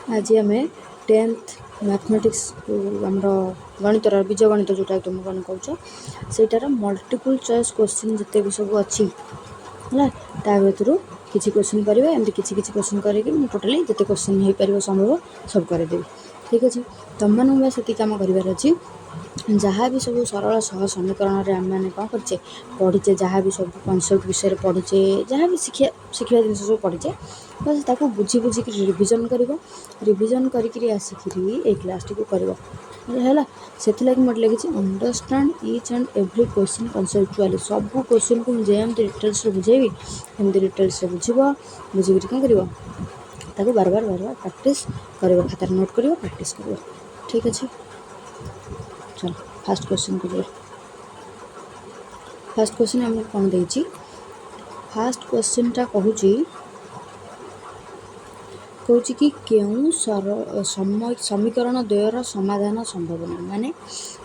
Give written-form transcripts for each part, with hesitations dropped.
आज आम 10th mathematics आमर गणितर बीज गणित जोटा तुम कौन कौच सेटार मल्टीपल चॉइस क्वेश्चन जिते भी सब अच्छी है ता भर किसी क्वेश्चन करेंगे एमती किसी क्वेश्चन करके टोटाली जिते क्वेश्चन हो पार संभव सब करदेवी। ठीक अच्छे तुम मानू से कम कर जहाँ भी सब सरल सह समीकरण आम मैंने कौन करे पढ़ीचे जहाँ भी सब कनसेप्ट विषय पढ़ीचे जहाँ भी शिखा जिन सब पढ़ीचे बस ताको बुझी बुझिक रिविजन रिविजन करी आसिकी ए क्लास टी कर से मोटे लगी understand each and every question conceptually सब क्वेश्चन को मुझे डिटेल्स बुझेबी एमती डिटेल्स बुझब बुझिक कौन कर बार बार प्रैक्टिस कर खातार नोट कर प्रैक्टिस कर। ठीक अच्छे चलो फास्ट क्वेश्चन को जाए। फास्ट क्वेश्चन आम कौन देती फास्ट क्वेश्चन टा कहूँ कि क्यों समीकरण द्वयर समाधान संभव नहीं माने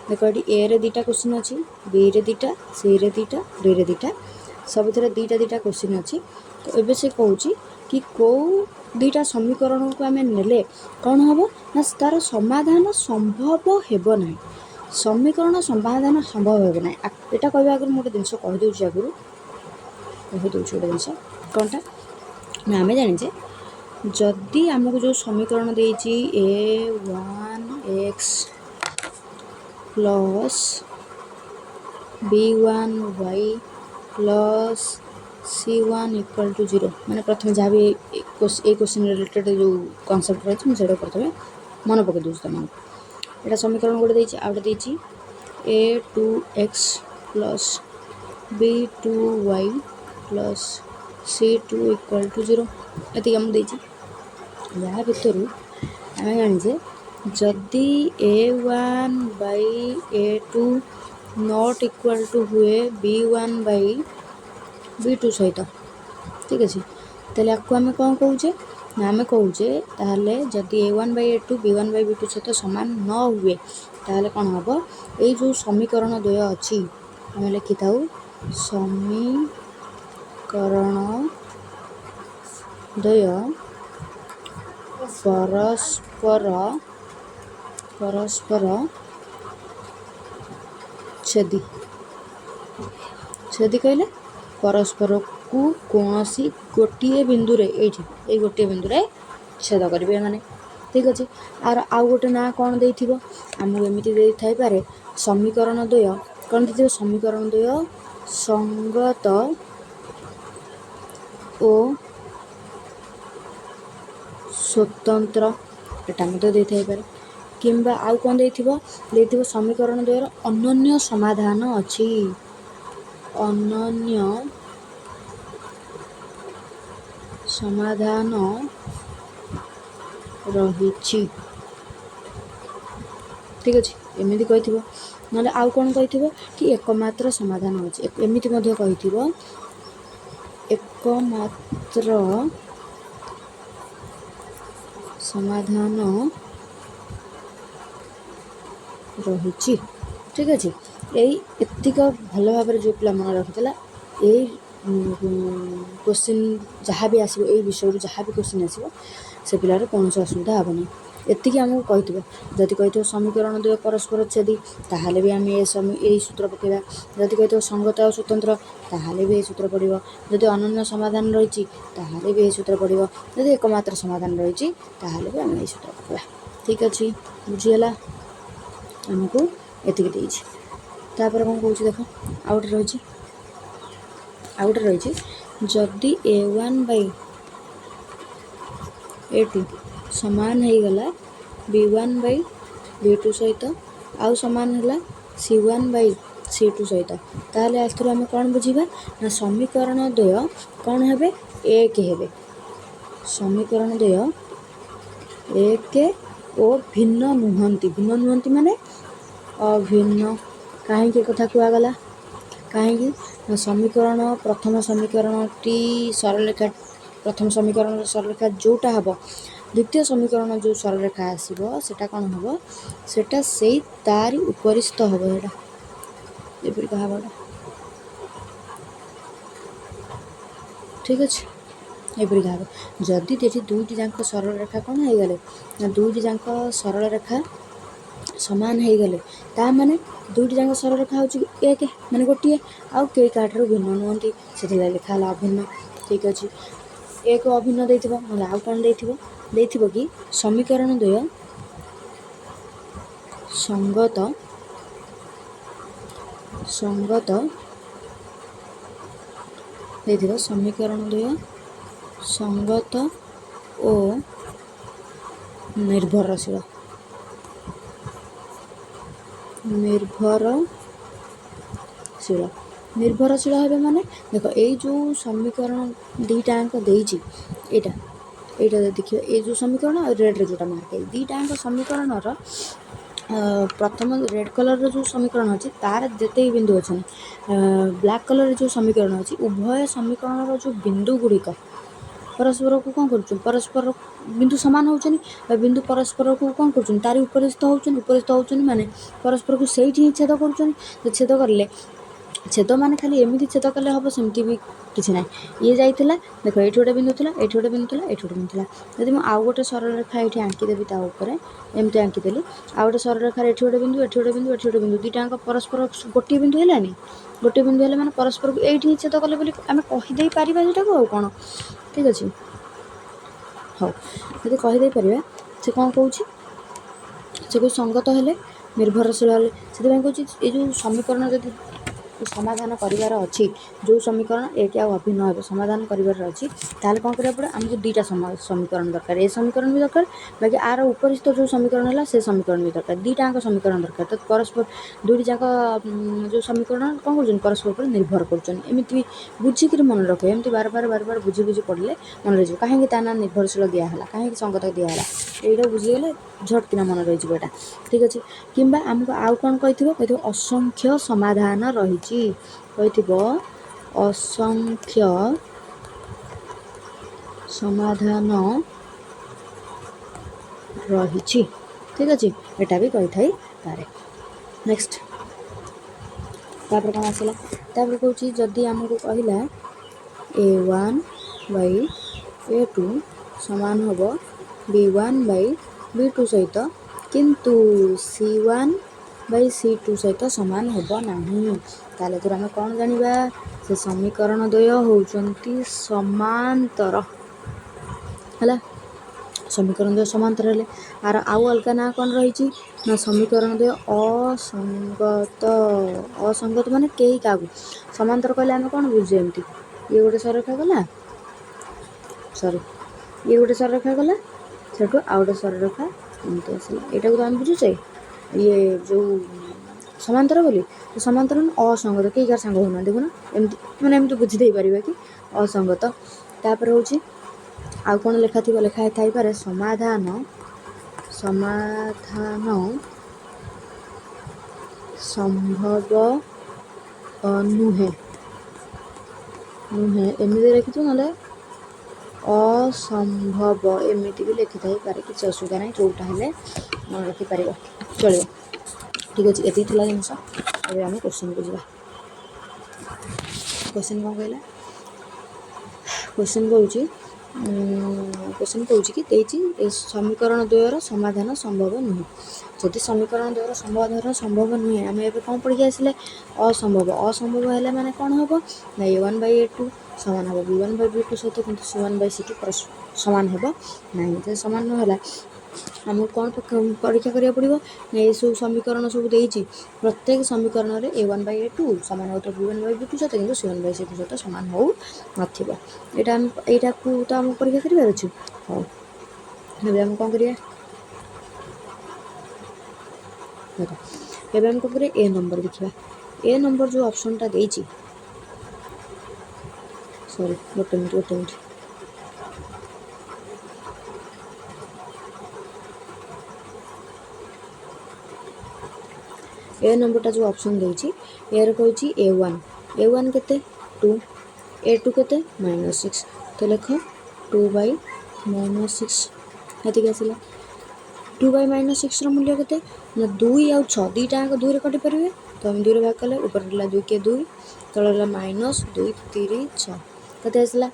देखो ये ए रे दुटा क्वेश्चन अच्छी बी रे दुटा सी रे दुटा डी रे दुटा सब दुटा दुटा क्वेश्चन अच्छी तो ये से कहूँ कि कौ दुटा समीकरण को आम नेले कौन हम ना तार समाधान संभव हेब ना समीकरण समाधान संभव हेब ना यहाँ कहवा आगे गोटे जिन कहीदे आगुरी कहीदे गोटे जिनस कौनटा ना आम जाचे जदि आमको जो समीकरण देती a1x plus b1y plus c1 equal to 0 मैंने प्रथम जहाँ भी क्वेश्चन रिलेटेड जो कनसेप्ट रही मुझे प्रथम मन पकई दूसरी तुम यहाँ समीकरण गोटे देती आ गए a2x plus b2y plus c2 equal to 0 ये आमको देती या भितर आम जाचे जदि a1 by a2 not equal to हुए b1 बाई b2 सहित। ठीक अच्छे तेल आपको आम कौन कौचे ना आम कौचे ताहले जदि a1 by a2 b1 by b2 सहित सामान न हुए ताहले कौन हम ये जो समीकरण द्वय अच्छी आम लिखि था समीकरण द्वय परस्पर छेदी छेदी कहले परस्पर को कौन सी गोटे बिंदु ये गोटे बिंदु छेद करेंगे मैंने। ठीक अच्छे आर आउ गोटे ना कौन दे आमको एमती दे थाई पारे समीकरण द्वय कौन दे समीकरण द्वय संगत और स्वतंत्र एटा मत दे थाई पारे किंबा आउ कौन दे समीकरण द्वयर अनन्य समाधान अच्छी अनन्य समाधान रही। ठीक अच्छे एमती कही ना आउ कौन कही कि एकमात्र समाधान अच्छी एमती कही एकमात्र समाधान रही। ठीक अच्छे यही एतिक भल भाव जो पिला मन रखी यही क्वेश्चन जहाँ भी आसो ये विषय जहाँ भी क्वेश्चन आसो से पिलार कौन असुविधा हेनी एतिक आमको कही जदि कही समीकरण द्वय परस्पर छेदी ताहले भी आम यही सूत्र पकेबा जदि कही संगत और स्वतंत्र ताहले भी यही सूत्र पड़ो जदि अनन्य समाधान रही ताहले भी यही सूत्र पड़ो जदि एकमात्र समाधान रही ताहले भी आम यही सूत्र पकेबा। ठीक अच्छे बुझीगला आमको एतिक देछि तापर कौन कौच देख आउट रही जदि a1 बाई a2 सामान हो गला b1 बाई b2 सहित आउ सामान है c1 बाई c2 सहित ताहले आस्तर आम कौन बुझा ना समीकरण द्वय कौन हे एक हे समीकरण द्वय एक और भिन्न नुहंती माने अभिन्न कहीं कथा कहगला कहीं समीकरण प्रथम समीकरण टी सरलरेखा प्रथम समीकरण सरलरेखा जोटा हम द्वितीय समीकरण जो सरलरेखा आसो सेटा कौन हम सेटा से तारी उपरिस्थ हम ये कहा। ठीक अच्छे ଏପରିକା ହେବ। ଯଦି ଏଠି ଦୁଇଟି ଯାକ ସରଳ ରେଖା କ'ଣ ହେଇଗଲେ ନା ଦୁଇଟି ଯାକ ସରଳ ରେଖା ସମାନ ହେଇଗଲେ ତା ମାନେ ଦୁଇଟି ଯାକ ସରଳ ରେଖା ହେଉଛି ଏକ ମାନେ ଗୋଟିଏ ଆଉ କେହି କାହାଠାରୁ ଭିନ୍ନ ନୁହନ୍ତି, ସେଥିପାଇଁ ଲେଖା ହେଲା ଅଭିନ୍ନ। ଠିକ୍ ଅଛି, ଏକ ଅଭିନ୍ନ ଦେଇଥିବ, ନହେଲେ ଆଉ କ'ଣ ଦେଇଥିବ କି ସମୀକରଣ ଦ୍ୱୟ ସଙ୍ଗତ ଦେଇଥିବ, ସମୀକରଣ ଦ୍ୱୟ ସଙ୍ଗତ ଓ ନିର୍ଭରଶୀଳ ହେବେ ମାନେ ଦେଖ ଏଇ ଯେଉଁ ସମୀକରଣ ଦୁଇଟାଙ୍କ ଦେଇଛି ଏଇଟା ଦେଖିବ, ଏଇ ଯେଉଁ ସମୀକରଣ ଆଉ ରେଡ଼୍ରେ ଯେଉଁଟା ମାର୍କ ହେଇଛି ଦୁଇଟାଙ୍କ ସମୀକରଣର ପ୍ରଥମ ରେଡ଼୍ କଲର୍ର ଯେଉଁ ସମୀକରଣ ଅଛି ତାର ଯେତିକି ବିନ୍ଦୁ ଅଛନ୍ତି, ବ୍ଲାକ୍ କଲର୍ର ଯେଉଁ ସମୀକରଣ ଅଛି ଉଭୟ ସମୀକରଣର ଯେଉଁ ବିନ୍ଦୁ ଗୁଡ଼ିକ ପରସ୍ପରକୁ କ'ଣ କରୁଛନ୍ତି, ପରସ୍ପର ବିନ୍ଦୁ ସମାନ ହେଉଛନ୍ତି ବା ବିନ୍ଦୁ ପରସ୍ପରକୁ କ'ଣ କରୁଛନ୍ତି ତାରି ଉପରିସ୍ଥ ହେଉଛନ୍ତି ମାନେ ପରସ୍ପରକୁ ସେଇଠି ହିଁ ଛେଦ କରୁଛନ୍ତି। ତ ଛେଦ କରିଲେ ଛେଦ ମାନେ ଖାଲି ଏମିତି ଛେଦ କଲେ ହେବ ସେମିତି ବି କିଛି ନାହିଁ। ଇଏ ଯାଇଥିଲା ଦେଖ ଏଇଠି ଗୋଟେ ବିନ୍ଦୁ ଥିଲା, ଏଇଠି ଗୋଟେ ବିନ୍ଦୁ ଥିଲା, ଏଇଠି ଗୋଟେ ବିନ୍ଦୁ ଥିଲା। ଯଦି ମୁଁ ଆଉ ଗୋଟେ ସରଳ ରେଖା ଏଇଠି ଆଙ୍କିଦେବି ତା ଉପରେ ଏମିତି ଆଙ୍କିଦେଲି, ଆଉ ଗୋଟେ ସରଳ ରେଖାରେ ଏଠି ଗୋଟେ ବିନ୍ଦୁ, ଏଠି ଗୋଟେ ବିନ୍ଦୁ, ଏଠି ଗୋଟେ ବିନ୍ଦୁ, ଦୁଇଟାଙ୍କ ପରସ୍ପର ଗୋଟିଏ ବିନ୍ଦୁ ହେଲାନି, ଗୋଟିଏ ବିନ୍ଦୁ ହେଲେ ମାନେ ପରସ୍ପରକୁ ଏଇଠି ହିଁ ଛେଦ କଲେ ବୋଲି ଆମେ କହିଦେଇ ପାରିବା ସେଟାକୁ ଆଉ କ'ଣ। ଠିକ୍ ଅଛି, ହଉ ଯଦି କହିଦେଇପାରିବା ସେ କ'ଣ କହୁଛି, ସେ କହୁଛି ସଙ୍ଗତ ହେଲେ ନିର୍ଭରଶୀଳ ହେଲେ। ସେଥିପାଇଁ କହୁଛି ଏଇ ଯେଉଁ ସମୀକରଣ ଯଦି ସମାଧାନ କରିବାର ଅଛି, ଯେଉଁ ସମୀକରଣ ଏଠି ଆଉ ଅଭିନ୍ନ ହେବ ସମାଧାନ କରିବାର ଅଛି, ତାହେଲେ କ'ଣ କରିବାକୁ ପଡ଼ିବ, ଆମକୁ ଦୁଇଟା ସମୀକରଣ ଦରକାର, ଏ ସମୀକରଣ ବି ଦରକାର, ବାକି ଆର ଉପରିସ୍ଥ ଯେଉଁ ସମୀକରଣ ହେଲା ସେ ସମୀକରଣ ବି ଦରକାର, ଦୁଇଟାଙ୍କ ସମୀକରଣ ଦରକାର। ତ ପରସ୍ପର ଦୁଇଟି ଯାକ ଯେଉଁ ସମୀକରଣ କ'ଣ କରୁଛନ୍ତି ପରସ୍ପର ଉପରେ ନିର୍ଭର କରୁଛନ୍ତି। ଏମିତି ବି ବୁଝିକିରି ମନେ ରଖିବ, ଏମିତି ବାର ବାର ବୁଝି ପଡ଼ିଲେ ମନେ ରହିଯିବ, କାହିଁକି ତା ନାଁ ନିର୍ଭରଶୀଳ ଦିଆହେଲା, କାହିଁକି ସଙ୍ଗତ ଦିଆହେଲା, ଏଇଟା ବୁଝିଗଲେ ଝଟକିନା ମନେ ରହିଯିବ ଏଇଟା। ଠିକ୍ ଅଛି, କିମ୍ବା ଆମକୁ ଆଉ କ'ଣ କହିଥିବ ଅସଂଖ୍ୟ ସମାଧାନ ରହିଛି, କହିଥିବ ଅସଂଖ୍ୟ ସମାଧାନ ରହିଛି। ଠିକ୍ ଅଛି, ଏଇଟା ବି କହିଥାଇପାରେ। ନେକ୍ସଟ ତାପରେ କ'ଣ ଆସିଲା, ତାପରେ କହୁଛି ଯଦି ଆମକୁ କହିଲା A1/A2 ସମାନ ହେବ B1/B2 ସହିତ, କିନ୍ତୁ C1/C2 ସହିତ ସମାନ ହେବ ନାହିଁ, ତାହେଲେ ଏଥିରୁ ଆମେ କ'ଣ ଜାଣିବା, ସେ ସମୀକରଣ ଦ୍ୱୟ ହେଉଛନ୍ତି ସମାନ୍ତର ହେଲା। ସମୀକରଣ ଦ୍ୱୟ ସମାନ୍ତର ହେଲେ ଆର ଆଉ ଅଲଗା ନାଁ କ'ଣ ରହିଛି ନା ସମୀକରଣ ଦ୍ୱୟ ଅସଙ୍ଗତ ମାନେ କେହି କାହାକୁ। ସମାନ୍ତର କହିଲେ ଆମେ କ'ଣ ବୁଝୁ, ଏମିତି ଇଏ ଗୋଟେ ସରଳରେଖା ଗଲା, ସେଠୁ ଆଉ ଗୋଟେ ସରଳରେଖା ଏମିତି ଆସିଲା, ଏଇଟାକୁ ତ ଆମେ ବୁଝୁଛେ ଇଏ ଯେଉଁ ସମାନ୍ତର ବୋଲି। ସମାନ୍ତର ଅସଙ୍ଗତ କେହି କାହାର ସାଙ୍ଗ ହେଉନାହାନ୍ତି, ଦେଖୁନ ଏମିତି ମାନେ ଏମିତି ବୁଝି ଦେଇପାରିବା କି ଅସଙ୍ଗତ। ତାପରେ ହେଉଛି ଆଉ କ'ଣ ଲେଖା ଥାଇପାରେ, ସମାଧାନ ସମ୍ଭବ ନୁହେଁ, ଏମିତି ଲେଖିଥିବ, ନହେଲେ ଅସମ୍ଭବ ଏମିତି ବି ଲେଖିଥାଇପାରେ, କିଛି ଅସୁବିଧା ନାହିଁ, ଯେଉଁଟା ହେଲେ ମନେ ରଖିପାରିବ ଚଳିବ। ଠିକ୍ ଅଛି, ଏତିକି ଥିଲା ଜିନିଷ। ଏବେ ଆମେ କ୍ୱେଶ୍ଚିନ୍କୁ ଯିବା। କ୍ୱେଶ୍ଚିନ୍ କ'ଣ କହିଲା, କ୍ୱେଶ୍ଚିନ୍ କହୁଛି କି ଦେଇଛି ଏ ସମୀକରଣ ଦ୍ୱୟର ସମାଧାନ ସମ୍ଭବ ନୁହେଁ। ଯଦି ସମୀକରଣ ଦ୍ୱୟର ସମାଧାନ ସମ୍ଭବ ନୁହେଁ, ଆମେ ଏବେ କ'ଣ ପଢ଼ିକି ଆସିଲେ, ଅସମ୍ଭବ ହେଲେ ମାନେ କ'ଣ ହେବ ନା A1/A2 ସମାନ ହେବ B1/B2 ସହିତ, କିନ୍ତୁ C1/C2 ସମାନ ହେବ ନାହିଁ। ଯଦି ସମାନ ନ ହେଲା ଆମକୁ କ'ଣ ପରୀକ୍ଷା କରିବାକୁ ପଡ଼ିବ ନା ଏସବୁ ସମୀକରଣ ସବୁ ଦେଇଛି, ପ୍ରତ୍ୟେକ ସମୀକରଣରେ A1/A2 ସମାନ ହେଉଥିବ B1/B2 ସହିତ, କିନ୍ତୁ C1/C2 ସହିତ ସମାନ ହେଉନଥିବ। ଏଇଟାକୁ ତ ଆମକୁ ପରୀକ୍ଷା କରିବାର ଅଛି। ହଉ, ଏବେ ଆମେ କ'ଣ କରିବା, ଏବେ ଆମେ କ'ଣ କରିବା, ଏ ନମ୍ବର ଦେଖିବା। ଏ ନମ୍ବର ଯେଉଁ ଅପସନ୍ଟା ଦେଇଛି, ଗୋଟେ ମିନିଟ୍ ଏ ନମ୍ବରଟା ଯେଉଁ ଅପସନ୍ ଦେଇଛି, ଏହାର କହୁଛି A1 କେତେ 2, A2 କେତେ -6, ତ ଲେଖ 2/-6, ଏତିକି ଆସିଲା। 2/-6ର ମୂଲ୍ୟ କେତେ ନା 2 ଆଉ 6, ଦୁଇଟା ଯାକ 2ରେ କଟିପାରିବେ, ତ ଆମେ 2ରେ ଭାଗ କଲେ ଉପରେ ରହିଲା 2 × 2, ତଳେ ରହିଲା -2 × 3 = 6, କେତେ ଆସିଲା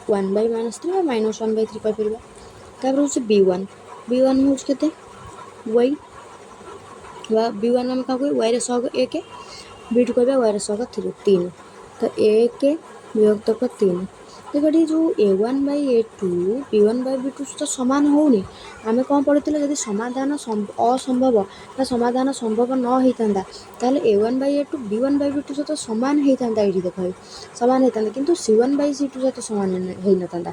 1/-3 -1/3 କହିପାରିବା। ତାପରେ ହେଉଛି B1 ହେଉଛି କେତେ y ବା B1 ଆମେ କାହାକୁ ୱାଇରେ ସହଗ 1 B2 କହିବା ୱାଇରେ ସହଗ 3 ତ 1 ବିଭକ୍ତକ 3 ଦେଖ ଏଠି ଯେଉଁ A1/A2 B1/B2 ସହିତ ସମାନ ହେଉନି। ଆମେ କ'ଣ ପଢ଼ିଥିଲେ ଯଦି ସମାଧାନ ଅସମ୍ଭବ ବା ସମାଧାନ ସମ୍ଭବ ନ ହେଇଥାନ୍ତା ତାହେଲେ A1/A2 B1/B2 ସହିତ ସମାନ ହେଇଥାନ୍ତା। ଏଇଠି ଦେଖ ସମାନ ହେଇଥାନ୍ତା କିନ୍ତୁ C1/C2 ସହିତ ସମାନ ହେଇନଥାନ୍ତା।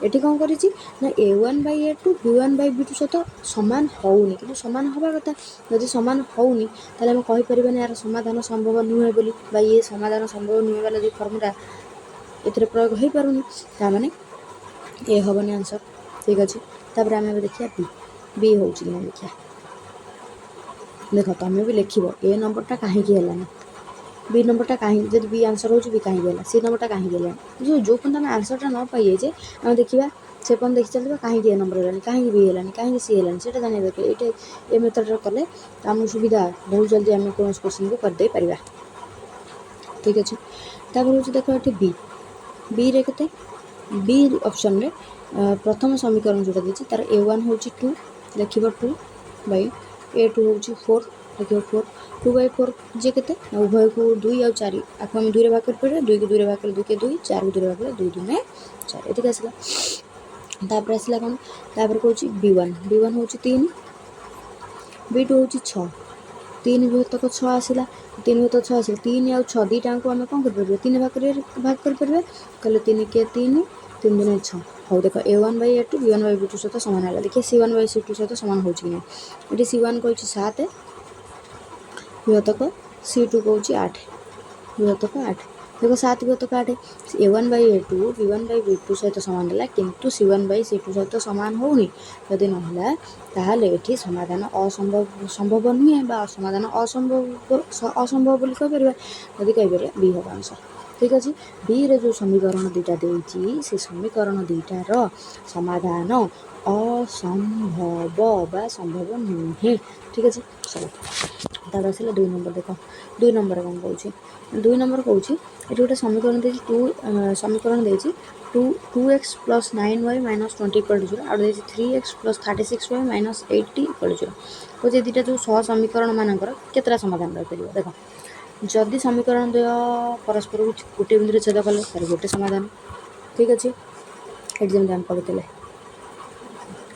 ଏଠି କ'ଣ କରିଛି ନା A1/A2 B1/B2 ସହିତ ସମାନ ହେଉନି କିନ୍ତୁ ସମାନ ହେବା କଥା। ଯଦି ସମାନ ହେଉନି ତାହେଲେ ଆମେ କହିପାରିବାନି ଏହାର ସମାଧାନ ସମ୍ଭବ ନୁହେଁ ବୋଲି ବା ଇଏ ସମାଧାନ ସମ୍ଭବ ନୁହେଁ ବୋଲି ଯେଉଁ ଫର୍ମୁଲା ଏଥିରେ ପ୍ରୟୋଗ ହୋଇପାରୁନି ତାମାନେ ଏ ହେବନି ଆନ୍ସର୍। ଠିକ୍ ଅଛି। ତାପରେ ଆମେ ଏବେ ଦେଖିବା ବି ହେଉଛି କି ନା ଦେଖିବା। ଦେଖ ତୁମେ ବି ଲେଖିବ ଏ ନମ୍ବରଟା କାହିଁକି ହେଲାନି, ବି ନମ୍ବରଟା କାହିଁକି, ଯଦି ବି ଆନ୍ସର୍ ହେଉଛି ବି କାହିଁକି ହେଲା, ସି ନମ୍ବରଟା କାହିଁକି ହେଲାନି। ଯେଉଁ ପର୍ଯ୍ୟନ୍ତ ଆମେ ଆନ୍ସର୍ଟା ନ ପାଇଯାଇଛେ ଆମେ ଦେଖିବା ସେ ପର୍ଯ୍ୟନ୍ତ ଦେଖି ଚାଲିଥିବା କାହିଁକି ଏ ନମ୍ବର ହେଲାନି, କାହିଁକି ବି ହେଲାନି, କାହିଁକି ସି ହେଲାନି, ସେଇଟା ଜାଣିବା ଦରକାର। ଏଇଟା ଏ ମେଥଡ଼ରେ କଲେ ଆମକୁ ସୁବିଧା, ବହୁତ ଜଲ୍ଦି ଆମେ କୌଣସି କ୍ୱେଶ୍ଚିନ୍କୁ କରିଦେଇ ପାରିବା। ଠିକ୍ ଅଛି। ତାପରେ ହେଉଛି ଦେଖ ଏଠି ବିରେ କେତେ, ବି ଅପସନ୍ରେ ପ୍ରଥମ ସମୀକରଣ ଯେଉଁଟା ଦେଇଛି ତାର A1 ହେଉଛି 2 ଲେଖିବ 2/A2 ହେଉଛି 4 ଲେଖିବ 4 2/4 ଯେ କେତେ ଉଭୟକୁ 2 ଆଉ 4 ଆକୁ ଆମେ 2ରେ ଭାଗ କରିପାରିବା। 2କୁ 2ରେ ଭାଗ କଲେ 2 କେ 2 4କୁ 2ରେ ଭାଗ କଲେ 2 2 4 ଏତିକି ଆସିଲା। ତାପରେ ଆସିଲା କ'ଣ, ତାପରେ କହୁଛି B1 ହେଉଛି 3 B2 ହେଉଛି 6 3 ବିଭକ୍ତକ 6 ଆସିଲା। 3 ବିଭକ୍ତକ 6 ଆସିଲା 3 ଆଉ 6 ଦୁଇଟାଙ୍କୁ ଆମେ କ'ଣ କରିପାରିବା 3 ଭାଗ କରିପାରିବା। କହିଲେ 3 କେ 3 3 2 6 ହଉ ଦେଖ A1/A2 B1/B2 ସହିତ ସମାନ ହେଲା। ଦେଖିବା C1/C2 ସହିତ ସମାନ ହେଉଛି କି ନାହିଁ। ଏଠି C1 କହୁଛି 7 ବିଭକ୍ତକ C2 କହୁଛି 8 ବିଭକ୍ତକ 8 ଦେଖ 7 ବିଭକ୍ତକ 8 A1/A2 B1/B2 ସହିତ ସମାନ ହେଲା କିନ୍ତୁ C1/C2 ସହିତ ସମାନ ହେଉନି। ଯଦି ନହେଲା ତାହେଲେ ଏଠି ସମାଧାନ ସମ୍ଭବ ନୁହେଁ ବା ସମାଧାନ ଅସମ୍ଭବ ବୋଲି କହିପାରିବା। ଯଦି କହିପାରିବା ବି ହେବ ଆନ୍ସର୍। ଠିକ୍ ଅଛି। ବିରେ ଯେଉଁ ସମୀକରଣ ଦୁଇଟା ଦେଇଛି ସେ ସମୀକରଣ ଦୁଇଟାର ସମାଧାନ ଅସମ୍ଭବ ବା ସମ୍ଭବ ନୁହେଁ। ଠିକ୍ ଅଛି। ଚलो ତାପରେ ଆସିଲା 2 ନମ୍ବର। ଦେଖ 2 ନମ୍ବର କ'ଣ କହୁଛି, 2 ନମ୍ବର କହୁଛି ଏଠି ଗୋଟେ ସମୀକରଣ ଦେଇଛି ସମୀକରଣ ଦେଇଛି 2x + 9y - 20 = 0 ଆଉ ଦେଇଛି 3x + 36y - 80 = 0। କହୁଛି ଦୁଇଟା ଯେଉଁ ସହ ସମୀକରଣ ମାନଙ୍କର କେତେଟା ସମାଧାନ ରହିପାରିବ। ଦେଖ ଯଦି ସମୀକରଣ ଦ୍ୱୟ ପରସ୍ପରକୁ ଗୋଟିଏ ବିନ୍ଦୁରେ ଛେଦ କଲେ ତାର ଗୋଟେ ସମାଧାନ। ଠିକ୍ ଅଛି। ଏଠି ଯେମିତି ଆମେ ପଢ଼ିଥିଲେ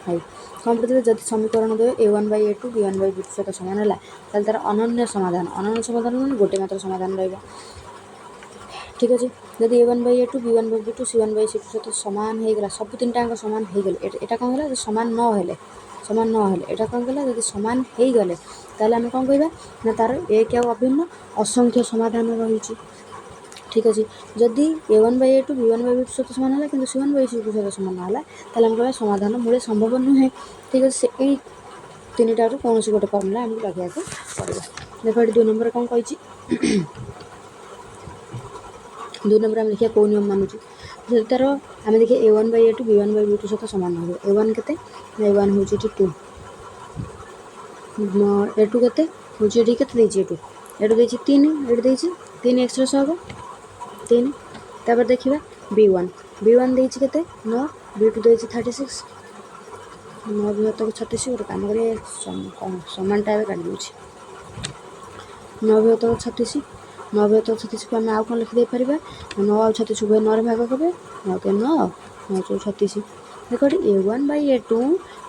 ହଉ କ'ଣ ପଢ଼ିଥିଲେ, ଯଦି ସମୀକରଣ ଦ୍ୱୟ A1/A2 B1/B2 ସହିତ ସମାନ ହେଲା ତାହେଲେ ତାର ଅନନ୍ୟ ସମାଧାନ ମାନେ ଗୋଟେ ମାତ୍ର ସମାଧାନ ରହିବ। ଠିକ୍ ଅଛି। ଯଦି A1/A2 B1/B2 C1/C2 ସହିତ ସମାନ ହେଇଗଲା, ସବୁ ତିନିଟାଙ୍କ ସମାନ ହେଇଗଲେ, ଏଇଟା କ'ଣ ହେଲା ସମାନ ନ ହେଲେ ଏଇଟା କ'ଣ କଲା ଯଦି ସମାନ ହେଇଗଲେ ତାହେଲେ ଆମେ କ'ଣ କହିବା ନା ତାର ଏକ ଆଉ ଅଭିନ୍ନ ଅସଂଖ୍ୟ ସମାଧାନ ରହିଛି। ଠିକ୍ ଅଛି। ଯଦି A1/A2 B1/B2 ସହିତ ସମାନ ହେଲା କିନ୍ତୁ C1/C2 ସହିତ ସମାନ ହେଲା ତାହେଲେ ଆମେ କହିବା ସମାଧାନ ମୂଳେ ସମ୍ଭବ ନୁହେଁ। ଠିକ୍ ଅଛି। ଏଇ ତିନିଟାରୁ କୌଣସି ଗୋଟେ ଫର୍ମୁଲା ଆମକୁ ଲଗାଇବାକୁ ପଡ଼ିବ। ଦେଖ ଏଠି 2 ନମ୍ବରରେ କ'ଣ କହିଛି 2 ନମ୍ବର ଆମେ ଦେଖିବା କେଉଁ ନିୟମ ମାନୁଛି। ଯଦି ତାର ଆମେ ଦେଖିବା A1/A2 B1/B2 ସହିତ ସମାନ ହେବ। A1 କେତେ, A1 ହେଉଛି ଏଠି 2 A2 କେତେ ହେଉଛି ଏଠି କେତେ ଦେଇଛି, ଏଠୁ ଦେଇଛି 3 ଏଠି ଦେଇଛି 3xର ସହଗ 3। ତାପରେ ଦେଖିବା B1 ଦେଇଛି କେତେ 9 B2 ଦେଇଛି 36 9 ବିଭକ୍ତକ 36 ଗୋଟେ କାମ କରିବା ସମାନଟା ଏବେ କାଟି ଦେଉଛି 9 ବିଭକ୍ତକ 36 9 ବିଭକ୍ତକ 36କୁ ଆମେ ଆଉ କ'ଣ ଲେଖିଦେଇପାରିବା 9 ଆଉ 36 ଉଭୟ 9ରେ ଭାଗ କରିବେ 9 କେ 9 9 ଚଉ 36। ଦେଖ ଏଠି A1/A2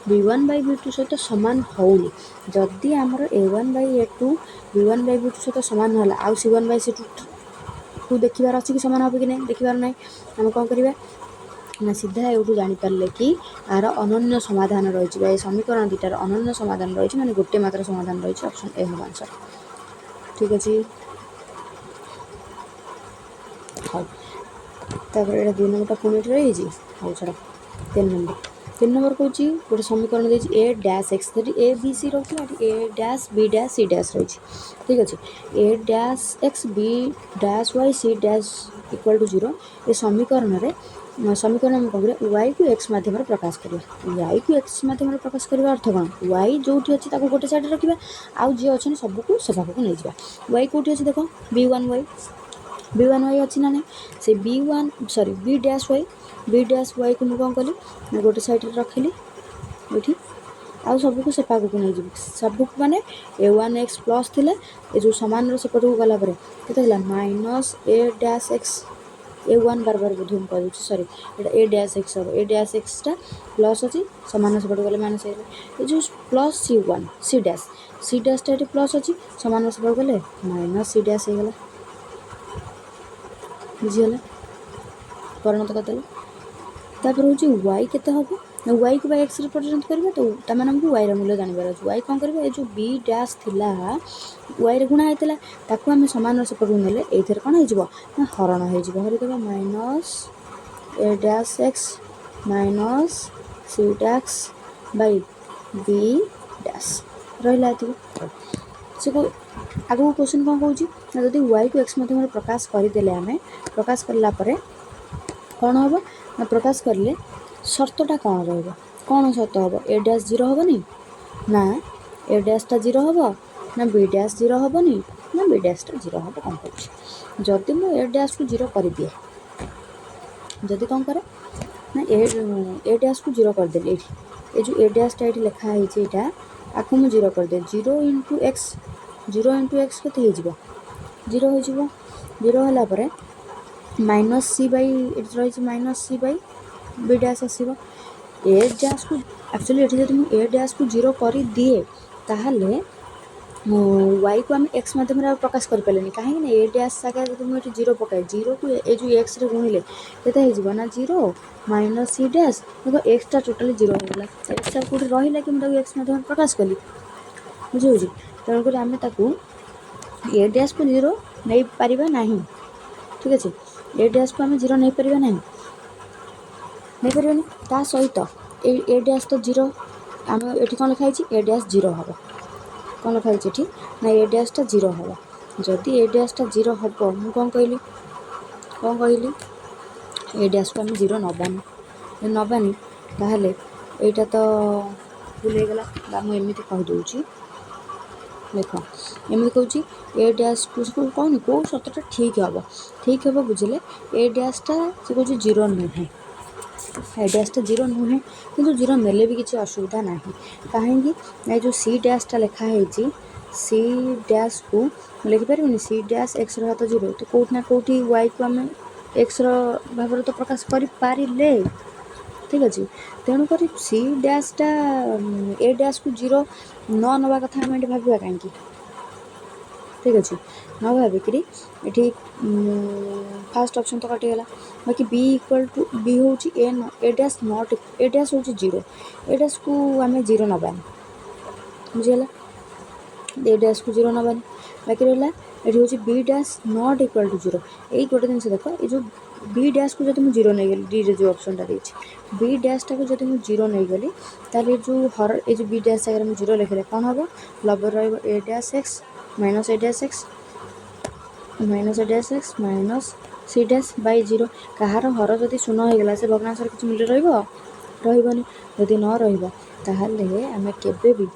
B1/B2 ସହିତ ସମାନ ହେଉନି। ଯଦି ଆମର A1/A2 B1/B2 ସହିତ ସମାନ ହେଲା ଆଉ C1/C2କୁ ଦେଖିବାର ଅଛି କି ସମାନ ହେବ କି ନାହିଁ, ଦେଖିବାର ନାହିଁ। ଆମେ କ'ଣ କରିବା ନା ସିଧା ଏଇଠୁ ଜାଣିପାରିଲେ କି ଏହାର ଅନନ୍ୟ ସମାଧାନ ରହିଛି ବା ଏ ସମୀକରଣ ଦୁଇଟାର ଅନନ୍ୟ ସମାଧାନ ରହିଛି ମାନେ ଗୋଟେ ମାତ୍ର ସମାଧାନ ରହିଛି। ଅପସନ୍ ଏ ହେବ ଆନ୍ସର୍। ଠିକ୍ ଅଛି। ହଉ ତାପରେ ଏଇଟା 2 ନମ୍ବରଟା ପୁଣି ଏଠି ରହିଛି। ହଉ ଛାଡ଼ 3 ନମ୍ବର କହୁଛି ଗୋଟେ ସମୀକରଣ ଦେଇଛି A'(x) ସେଠି A B C ରହୁଥିଲା ଏଠି A'(B' C' ରହିଛି। ଠିକ୍ ଅଛି। A'(x) B'(y) C' = 0 ଏ ସମୀକରଣ ଆମେ କ'ଣ କରିବା ୱାଇକୁ x ମାଧ୍ୟମରେ ପ୍ରକାଶ କରିବା। ୱାଇକୁ x ମାଧ୍ୟମରେ ପ୍ରକାଶ କରିବା ଅର୍ଥ କ'ଣ, ୱାଇ ଯେଉଁଠି ଅଛି ତାକୁ ଗୋଟେ ସାଇଡ଼୍ରେ ରଖିବା ଆଉ ଯିଏ ଅଛନ୍ତି ସବୁକୁ ସେ ପାଖକୁ ନେଇଯିବା। ୱାଇ କେଉଁଠି ଅଛି ଦେଖ B1y ଅଛି ନା ନାହିଁ, ସେ B'(y) बी डैश वाई को मुझे कौन कली गोटे साइड रखिली ये आउ सबको से पाखक नहीं जी सबको माने a1x प्लस थिले ए जो समान सेपट को गला के minus A dash x a1 बार बार बुझे कह सॉरी ए डैश एक्स हम ए डैश एक्सटा प्लस अच्छी समान सेपट गले माइनस ये जो प्लस सी डैशटा ये प्लस अच्छी समान सेपट गले माइनस सी डैश हो गला बुझीगला परिणत करदे तापर हूँ वाई के हम वाई को एक्स रिप्रेजेंट करवा तो तमें आमको वाई मूल्य जानवर अच्छे वाई कौन करवा जो बी डैश थिला वाई रे गुणा होता ताकू आम सामान सेपट को नेले ये कौन हो हरण हो minus A dash X minus C dash by B dash रहा से आगू क्वेश्चन कौन कौन जदि वाई को एक्स मध्यम प्रकाश करदे आम प्रकाश कलापर कौन हम ना प्रकाश करें शर्तटा कौन रौन शर्त हम ए डैश जीरो हेनी ना ए डैशटा जीरो हम ना बी डैश जीरो हेनी ना बी डैशटा जीरो हम कौन कर जदि मुझे ए डैश को जीरो कर दिए जदि कौन करे ना ए डैश को जीरो करदेली ये जो ए डैशटा ये लिखाई यहाँ आपको मुझे जीरो करदे जीरो इंटू एक्स के जीरो हो जीरो है माइनस सी बै रही माइनस सी बै बी डैश आसो ए डैश को एक्चुअली ये जब मुझे ए डैश को जीरो कर दिए ताहले वाई को आम एक्स मध्यम प्रकाश करें कहीं ए डैश जगह जब मुझे जीरो पकाए जीरो को ये जो एक्स रे गुणिले के ना जीरो माइनस सी डैश देखो एक्सटा टोटाली जीरो होगा एक्सटा कौट रहा कि मुझे एक्स मध्यम प्रकाश कली बुझे तेणुक आम ए डैश को जीरो नहीं पारिबा नहीं ठीक अच्छे ए डैश को आम जीरो नहीं पारिबा नहीं ता सहित ए डैश तो जीरो आम ये कौन लिखाई ए डैश जीरो हम कौन लिखाई ये ना ए डैशटा जीरो हम जदि ए डैशटा जीरो हम मुझे कौन कहली ए डैश को आम जीरो नबानी ताहले यहाँ तो भूल हो गला मुझे कहीदे देख एमती कौच ए डैश को कौन कौ शर्तटा ठीक हम बुझे ए डैशटा से कौन जीरो नुहे ए डैशटा जीरो नुहे कि जीरो नेले भी किसी असुविधा ना कहीं जो सी डैशटा लिखाई सी डैश को लिखिपारे सी डैश एक्स रहा तो जीरो तो कौटना कौटी वाई को आम एक्स भाव तो प्रकाश कर पारे ठीक अच्छे तेणुक सी डैशटा ए डैश को जीरो न नवा कथा आम ये भावा कहीं ठीक अच्छे न भाविकी ये फास्ट ऑप्शन तो कटिगला बाकी बी इक्वल टू बी हूँ A dash not A dash हूँ जीरो ए डैश को आम जीरो नबानी बुझीगला ए डैश को जीरो नबानी बाकी रहा ये हूँ B dash not equal to zero यही गोटे जिन देख ये जो बी डैश को जब मुझे जीरो नहीं गली डी रे जो ऑप्शनटा देखिए बी डैशटा को जब मुझे जीरो नहीं गली ताले जो हर ये जो बी डैश जगह मुझे जीरो लिखले कौन हम लबर A dash X minus A dash X minus C dash by zero कहार हर जदि शून्य हो गला से भग्नांशर किसी मूल्य रही जदि न रही आम केबे भी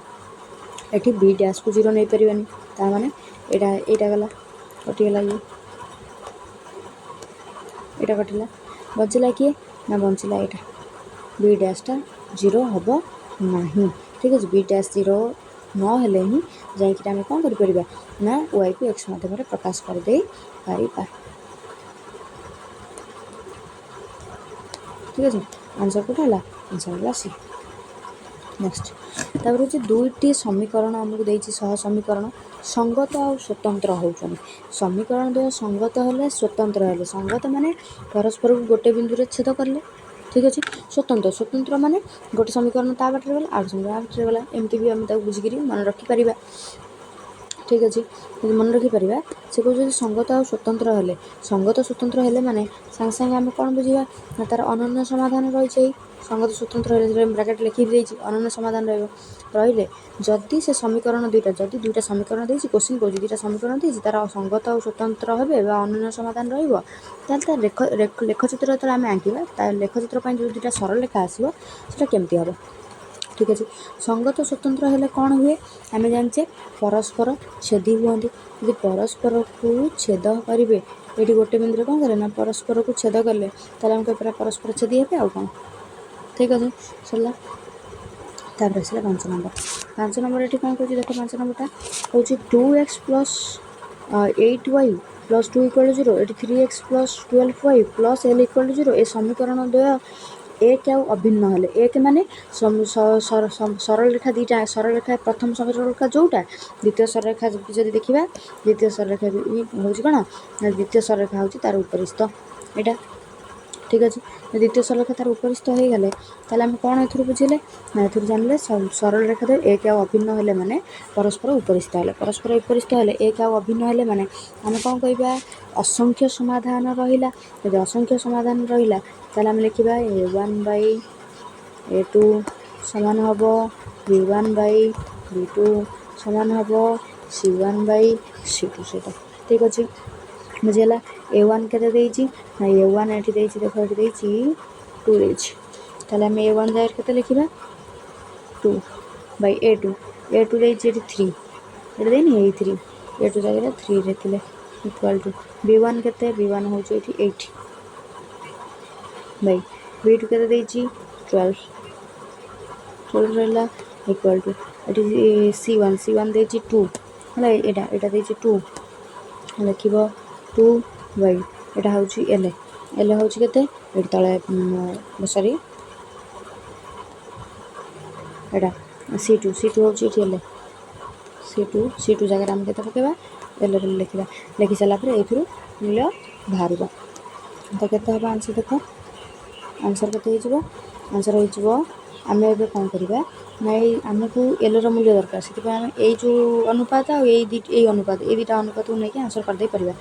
ये बी डैश को जीरो नहीं पारानी ताने यहाँ गला कटिगला ये कटिला बचला किए ना बचला यहाँ बी डैशटा जीरो हम ना ठीक अच्छे बी डैश जीरो नहेले ही जाकि आम कौन कर ना वाई को एक्स मध्यम प्रकाश करदे पारिबा ठीक अच्छे आंसर कौन है आंसर है सी नेक्स्ट तापर हूँ दुईटी समीकरण आमको देती सह समीकरण संगत और स्वतंत्र होचन समीकरण दो संगत हेले स्वतंत्र हेले संगत माने परस्पर को गोटे बिंदु छेद कले ठीक अच्छे स्वतंत्र माने गोटे समीकरण ता बाटर गला आठ समीकरण बाटर गला एमती भी आम बुझिक मन रखिपर ठीक अच्छे मन रखिपर से कह संगत और स्वतंत्र हेले माने सांगे सांगे आम कौन बुझा ना तार अनन्य समाधान रही संगत स्वतंत्र ब्राकेट लिखी देती अनन्य समाधान रही जदि से समीकरण दुईटा समीकरण देती क्वेश्चन कौन दुईटा समीकरण देती तार संगत और स्वतंत्र हे अनन्य समाधान रेखचित्र जो आम आंकिबा लेखचित्र जो दुईटा सरल रेखा आसो केमती हम ठीक अच्छे। संगत स्वतंत्र हेले कौन हुए आम जाचे परस्पर छेदी हुआ यदि परस्पर को छेद करेंगे ये गोटे बिंदु कौन करें ना परस्पर को छेद कले पूरा परस्पर छेदी हे आउ कौन ठीक अच्छे सरला। तापर आसला 5 नंबर ये कौन कह देख 5 नंबरटा हूँ 2x plus 8y plus 2 equal 0 ये 3x plus 12y plus l equal 0 ए समीकरण द्वय एक आउ अभिन्न हेले एक माने सरल रेखा दीटा सरल रेखा प्रथम सरल रेखा जोटा द्वितीय सरल रेखा जब देखा द्वितीय सरल रेखा हूँ कौन द्वितीय सरल रेखा हूँ तार उपरिस्थ यहाँ ठीक अच्छे। द्वितीय सरल रेखा तार उपरिस्थ हो गले आम कौन ए बुझे ना ए जानले सरल रेखा दे एक आउ अभिन्न हेले माने परस्पर उपरिस्थ हेले परस्पर उपरिस्थ हेले एक आउ अभिन्न हेले माने आम कौन कह असंख्य समाधान रहा यदि असंख्य समाधान रहा आम लिखा a1/a2 समान हम b1/b2 समान हम c1/c2 सहित ठीक अच्छे बुझीगला। a1 के ना a1 ये देख ये 2 देती आम a1 जगह के लिखा 2/a2 a2 देती 3 ये देनी 3 a2 जगह 3 रे इक्वल टू b1 के b1 हूँ 8 भाई b2 के 12 रहा इक्वल टू ये c1 देती 2 है यहाँ देती 2 लिख 2 यहाँ हूँ एल हूँ के तले सॉरी यहाँ c2 हूँ एल c2 जगह आम के पकेबा एल लिखा लिखि सारापर ये मूल्य बाहर तो केते हम आंसर देख आंसर के आंसर हो आम ए कौन करवा ना आमको एल मूल्य दरकार से आम जो अनुपात आई अनुपात ये दुटा अनुपात को लेकिन आंसर करदे पारा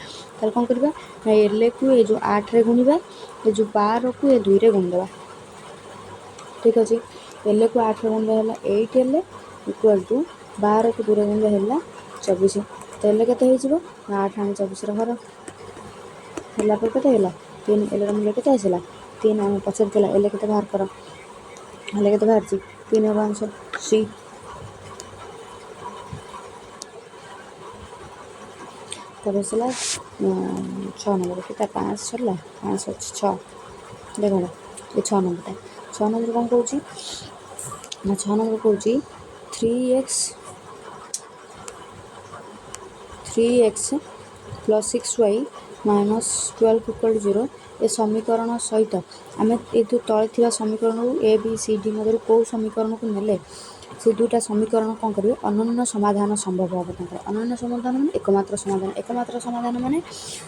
ताल कौन करवा ना एल को ये जो 8 रे गुणवा ये जो 12 को ये 2 रे गुणदेवा ठीक अच्छे। एल को 8 रे गुणवा है 8 एल इक्वल टू 12 को 2 रे गुणवा है 24 तो एल के 8 आने 24 घर है के 3 एल मूल्य के आसला 3 आम पचार एल के बाहर कर एल के बाहर 3 हम आंसर सी। तब आसला 6 नंबर के 5 सरला 5 अच्छे 6 देख ये 6 नंबर 6 नंबर कौन कौन ना 6 नंबर कौन 3x plus 6y minus 12 equal 0 ए समीकरण सहित आम ये तले थी समीकरण ए बी सी डी मध्य कौ समीकरण को नेले से दुटा समीकरण कौन करेंगे अनन्य समाधान संभव हम अनन्य समाधान माने एकमात्र समाधान माने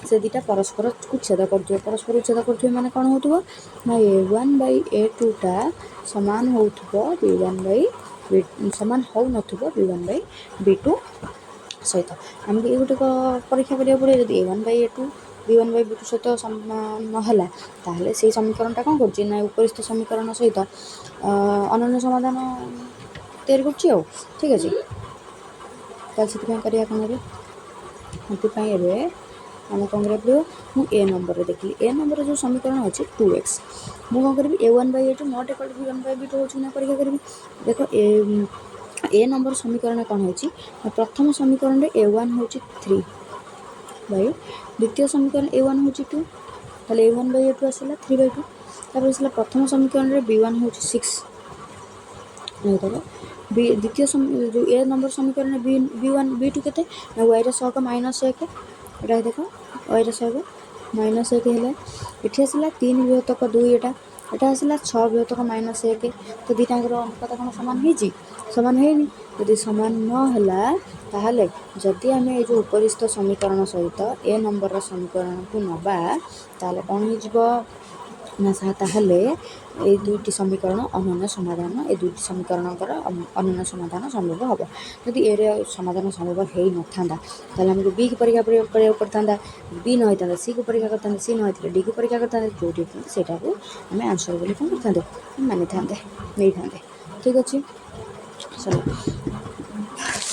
से दुटा परस्पर को छेद कर परस्पर छेद कर माने कौन हो ना a1/a2 सामान हो b1 सामान हो b1/b2 सहित आमको ये गोटे परीक्षा करा पड़े जब a1/a2 b1/b2 सहित नहला ताहले से समीकरणटा कौन कर उपरिस्थ समीकरण सहित अनन्य समाधान तैयारी कर ठीक अच्छे से करा कौन ये आम कौन करा पड़ो मुझे ए नंबर देखिए ए नंबर जो समीकरण अच्छे 2x मुझे कौन करी a1/a2 not equal to b1/b2 हो परीक्षा करी देख ए नंबर समीकरण कौन हो प्रथम समीकरण रे a1 हूँ 3 भाई द्वितीय समीकरण a1 हूँ 2 ताले a1/a2 आसला 3/2 तापर आसला प्रथम समीकरण रे b1 हूँ 6 द्वितीय जो ए नंबर समीकरण b1 b2 के y सहग माइनस 1 यहाँ देख y सहग माइनस 1 है ये आसला 3 विभक्तक 2 यहाँ आसला 6 विभक्तक माइनस 1 तो दुटा अनुपात कौन सामान है यदि सामान नहला ताहले जदि आम ये जो उपरिस्थ समीकरण सहित ए नंबर समीकरण को नबा ताहले कौन हो ना ताहले ये दुईटी समीकरण अनन्य समाधान ये दुईटी समीकरण अनन्य समाधान संभव हम जदि ए समाधान संभव हो न था ताहले हमको बी की परीक्षा करा पड़ता बी न होता सी को परीक्षा करता सी न होता डी को परीक्षा करता जो सेटा को आम आंसर बोली कौन करते मानी था नहीं था ठीक अच्छे चलो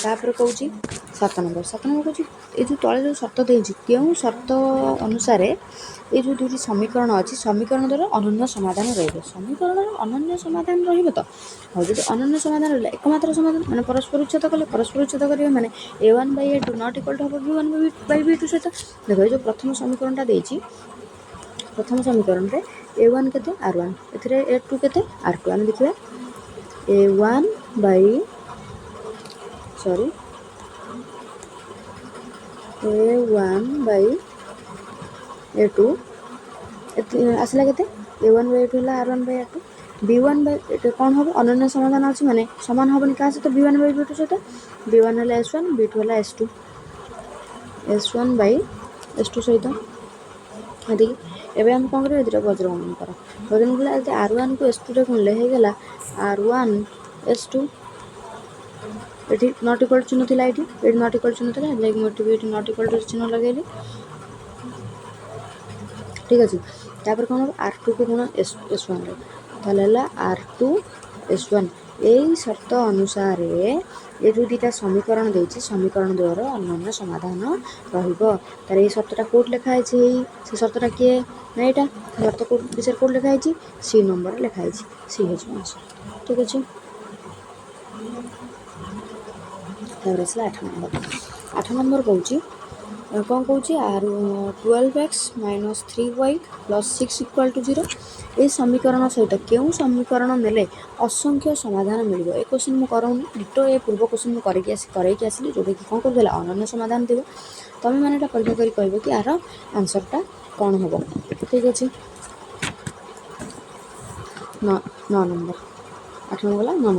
तापर कौची ସାତ ନମ୍ବର କହୁଛି ଏ ଯେଉଁ ତଳେ ଯେଉଁ ସର୍ତ୍ତ ଦେଇଛି କେଉଁ ସର୍ତ୍ତ ଅନୁସାରେ ଏ ଯେଉଁ ଦୁଇଟି ସମୀକରଣ ଅଛି ସମୀକରଣ ଦ୍ୱାରା ଅନନ୍ୟ ସମାଧାନ ରହିବ। ସମୀକରଣର ଅନନ୍ୟ ସମାଧାନ ରହିବ ତ ଆଉ ଯଦି ଅନନ୍ୟ ସମାଧାନ ରହିଲା ଏକମାତ୍ର ସମାଧାନ ମାନେ ପରସ୍ପର ଉଚ୍ଛେଦ କଲେ ପରସ୍ପର ଉଚ୍ଛେଦ କରିବା ମାନେ a1/a2 ନଟ୍ ଇକ୍ୱାଲ୍ ଟୁ ହେବ b1/b2 ସହିତ। ଦେଖ ଏ ଯେଉଁ ପ୍ରଥମ ସମୀକରଣଟା ଦେଇଛି ପ୍ରଥମ ସମୀକରଣରେ a1 କେତେ r1 ଏଥିରେ a2 କେତେ r2 ଆମେ ଦେଖିବା a1 by a2 ଆସିଲା କେତେ a1/a2 ହେଲା r1/r2 b1/a2 କ'ଣ ହେବ ଅନନ୍ୟ ସମାଧାନ ଅଛି ମାନେ ସମାନ ହେବନି କାହା ସହିତ b1/b2 ସହିତ b1 ହେଲା s1 b2 ହେଲା s2 ସହିତ ଏତିକି। ଏବେ ଆମେ କ'ଣ କରିବା ଏଥିରେ ବଜ୍ରଗଣନ କର ବଜ୍ରଗଣନ କଲେ ଯଦି r1କୁ s2ରେ ଗୁଣିଲେ ହେଇଗଲା r1 s2 ଏଠି ନଟ୍ ଇକ୍ୱାଲ୍ ଚିହ୍ନ ଥିଲା ଏଠି ନଟ୍ ଇକ୍ୱାଲ୍ ଚିହ୍ନ ଥିଲା ହେଲେ ମୁଁ ଏଠି ନଟ୍ ଇକ୍ୱାଲ୍ ଟୁ ଚିହ୍ନ ଲଗାଇଲି ଠିକ୍ ଅଛି। ତାପରେ କ'ଣ ହେବ r2କୁ ଗୁଣ s1ରେ ତାହେଲେ ହେଲା r2 s1 ଏଇ ସର୍ତ୍ତ ଅନୁସାରେ ଏ ଯେଉଁ ଦୁଇଟା ସମୀକରଣ ଦେଇଛି ସମୀକରଣ ଦ୍ୱାରା ଅନନ୍ୟ ସମାଧାନ ରହିବ। ତାର ଏଇ ସର୍ତ୍ତଟା କେଉଁଠି ଲେଖା ହେଇଛି ସେ ସର୍ତ୍ତଟା କିଏ ନା ଏଇଟା ସର୍ତ୍ତ ବିଷୟରେ କେଉଁଠି ଲେଖା ହେଇଛି ସି ନମ୍ବରରେ ଲେଖା ହେଇଛି ସି ହେଇଯିବ ଆନ୍ସର୍ ଠିକ୍ ଅଛି। ତାପରେ ଆସିଲା 8 ନମ୍ବର କହୁଛି କ'ଣ କହୁଛି r12x - 3y + 6 = 0 এই ସମୀକରଣ ସହିତ କେଉଁ ସମୀକରଣ ନେଲେ ଅସଂଖ୍ୟ ସମାଧାନ ମିଳିବ। ଏ କ୍ୱେଶ୍ଚିନ୍ ମୁଁ କରଉନି ଡିଟୋ ଏ ପୂର୍ବ କ୍ୱେଶ୍ଚିନ୍ ମୁଁ କରେଇକି ଆସିଲି ଯେଉଁଟାକି କ'ଣ କରୁଥିଲା ଅନନ୍ୟ ସମାଧାନ ଥିବ ତୁମେ ମାନେ ଏଇଟା ପରୀକ୍ଷା କରି କହିବ କି ଆର ଆନ୍ସର୍ଟା କ'ଣ ହେବ ଠିକ୍ ଅଛି। 9 ନମ୍ବର 8 ନମ୍ବର ଗଲା 9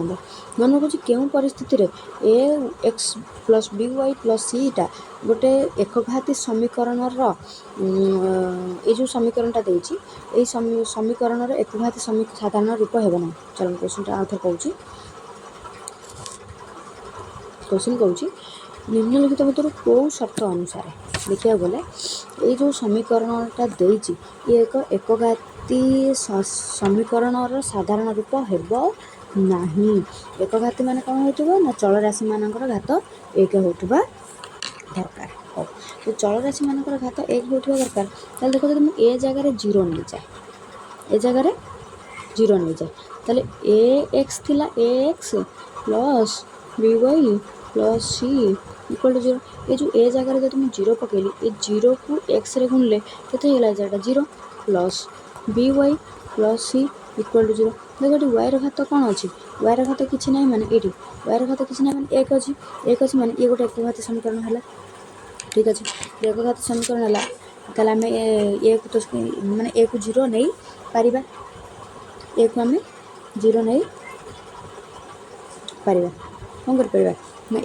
ନମ୍ବର କହୁଛି କେଉଁ ପରିସ୍ଥିତିରେ ax + by + cଟା ଗୋଟେ ଏକଘାତୀ ସମୀକରଣର ଏଇ ଯେଉଁ ସମୀକରଣଟା ଦେଇଛି ଏଇ ସମୀକରଣର ଏକଘାତୀ ସାଧାରଣ ରୂପ ହେବ ନାହିଁ। ଚାଲ ମୁଁ କ୍ୱେଶ୍ଚିନ୍ଟା ଆଉ ଥରେ କହୁଛି ନିମ୍ନଲିଖିତ ଭିତରୁ କେଉଁ ସର୍ତ୍ତ ଅନୁସାରେ ଦେଖିବାକୁ ଗଲେ ଏଇ ଯେଉଁ ସମୀକରଣଟା ଦେଇଛି ଇଏ ଏକ ଏକଘାତୀ ସମୀକରଣର ସାଧାରଣ ରୂପ ହେବ ନାହିଁ। ଏକଘାତୀ ମାନେ କ'ଣ ହେଉଥିବ ନା ଚଳରାଶିମାନଙ୍କର ଘାତ 1 ହେଉଥିବା ଦରକାର। ହଉ ଚଳରାଶିମାନଙ୍କର ଘାତ 1 ହେଉଥିବା ଦରକାର ତାହେଲେ ଦେଖ ଯଦି ମୁଁ ଏ ଜାଗାରେ 0 ନେଇଯାଏ ତାହେଲେ ax ଥିଲା ax + by + c = 0 ଏ ଯେଉଁ ଏ ଜାଗାରେ ଯଦି ମୁଁ 0 ପକେଇଲି ଏ 0କୁ xରେ ଗୁଣିଲେ କେତେ ହେଇଗଲା ଏଇଟା 0 + by + c = 0 ଦେଖ ଏଠି ୱାଇର ଘାତ କ'ଣ ଅଛି ୱାଇର ଘାତ କିଛି ନାହିଁ ମାନେ ଏଇଠି ୱାଇର ଘାତ କିଛି ନାହିଁ ମାନେ 1 ଅଛି ମାନେ ଇଏ ଗୋଟେ ଏକଘାତୀ ସମୀକରଣ ହେଲା ଠିକ୍ ଅଛି। ଏକଘାତୀ ସମୀକରଣ ହେଲା ତାହେଲେ ଆମେ ଏକୁ ତ ମାନେ ଏକୁ 0 ନେଇପାରିବା ଏକୁ ଆମେ 0 ନେଇପାରିବା କ'ଣ କରିପାରିବା ନା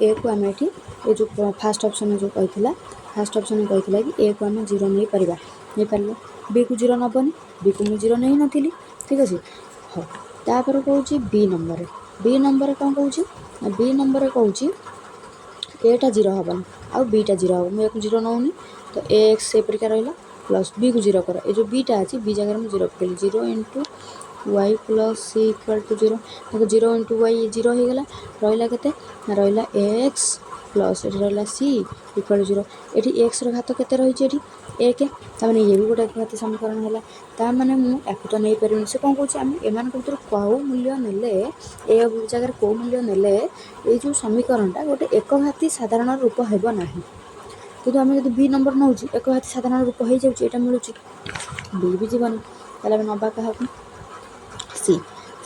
ଏକୁ ଆମେ ଏଠି ଏ ଯେଉଁ ଫାଷ୍ଟ ଅପସନ୍ ଯେଉଁ କହିଥିଲା କି ଏକୁ ଆମେ 0 ନେଇପାରିବା ବିକୁ 0 ନେବନି ବିକୁ ମୁଁ 0 ନେଇନଥିଲି ଠିକ୍ ଅଛି। ହଉ ତାପରେ କହୁଛି ବି ନମ୍ବରରେ କ'ଣ କହୁଛି ନା ବି ନମ୍ବରରେ କହୁଛି ଏଟା 0 ହେବନି ଆଉ ବିଟା 0 ହେବ ମୁଁ ଏକୁ 0 ନେଉନି ତ ax ସେପରିକା ରହିଲା ପ୍ଲସ୍ ବିକୁ 0 କର ଏ ଯେଉଁ ବିଟା ଅଛି ବି ଜାଗାରେ ମୁଁ 0 ପକେଇଲି 0 × y + c = 0 ଦେଖ 0 × y 0 ହେଇଗଲା ରହିଲା କେତେ ନା ରହିଲା ax ପ୍ଲସ୍ ଏଠି ରହିଲା c = 0 ଏଠି xର ଘାତ କେତେ ରହିଛି ଏଠି 1 ତାମାନେ ଇଏ ବି ଗୋଟେ ଏକଘାତୀ ସମୀକରଣ ହେଲା ତାମାନେ ମୁଁ ୟାକୁ ତ ନେଇପାରିବିନି ସେ କ'ଣ କହୁଛି ଆମେ ଏମାନଙ୍କ ଭିତରୁ କେଉଁ ମୂଲ୍ୟ ନେଲେ ଏ ଜାଗାରେ କେଉଁ ମୂଲ୍ୟ ନେଲେ ଏଇ ଯେଉଁ ସମୀକରଣଟା ଗୋଟେ ଏକଘାତୀ ସାଧାରଣ ରୂପ ହେବ ନାହିଁ। କିନ୍ତୁ ଆମେ ଯଦି ବି ନମ୍ବର ନେଉଛି ଏକଘାତୀ ସାଧାରଣ ରୂପ ହେଇଯାଉଛି ଏଇଟା ମିଳୁଛି ବି ଯିବନି ତାହେଲେ ଆମେ ନେବା କାହାକୁ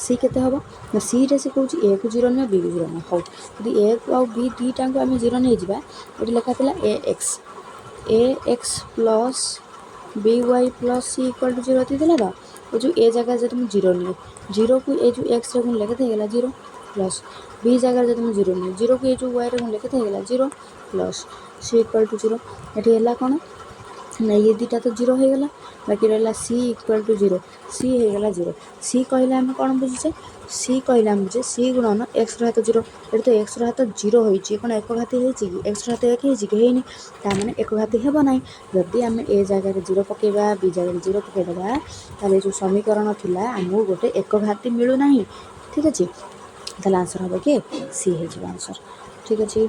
ସି କେତେ ହେବ ନା ସିରେ ସେ କହୁଛି ଏକୁ 0 ନିଅ ବିକୁ 0 ନିଅ। ହଉ ଯଦି ଏକୁ ଆଉ ବି ଦୁଇଟାଙ୍କୁ ଆମେ 0 ନେଇଯିବା ଏଠି ଲେଖା ଥିଲା ax + by + c = 0 ଥିଲା ତ ଏ ଯେଉଁ ଏ ଜାଗାରେ ଯଦି ମୁଁ 0 ନିଏ 0କୁ ଏ ଯେଉଁ xରେ ଗୁଣିଲେ କେତେ ହେଇଗଲା 0 ପ୍ଲସ୍ ବି ଜାଗାରେ ଯଦି ମୁଁ 0 ନିଏ 0କୁ ଏ ଯେଉଁ ୱାଇରେ ଗୁଣିଲେ କେତେ ହେଇଗଲା 0 ପ୍ଲସ୍ c = 0 ଏଠି ହେଲା କ'ଣ ନା ଇଏ ଦୁଇଟା ତ 0 ହେଇଗଲା ବାକି ରହିଲା c = 0 c ହେଇଗଲା 0 c କହିଲେ ଆମେ କ'ଣ ବୁଝୁଛେ c କହିଲେ ଆମେ ବୁଝେ c ଗୁଣନ xର ହାତ 0 ଏଠି ତ xର ହାତ 0 ହୋଇଛି କ'ଣ ଏକଘାତୀ ହେଇଛି କି xର ହାତ 1 ହେଇଛି କି ହେଇନି ତାମାନେ ଏକଘାତୀ ହେବ ନାହିଁ। ଯଦି ଆମେ ଏ ଜାଗାରେ 0 ପକେଇବା ବି ଜାଗାରେ 0 ପକେଇଦେବା ତାହେଲେ ଯେଉଁ ସମୀକରଣ ଥିଲା ଆମକୁ ଗୋଟେ ଏକଘାତୀ ମିଳୁନାହିଁ ଠିକ୍ ଅଛି ତାହେଲେ ଆନ୍ସର୍ ହେବ କି ସି ହେଇଯିବ ଆନ୍ସର୍ ଠିକ୍ ଅଛି।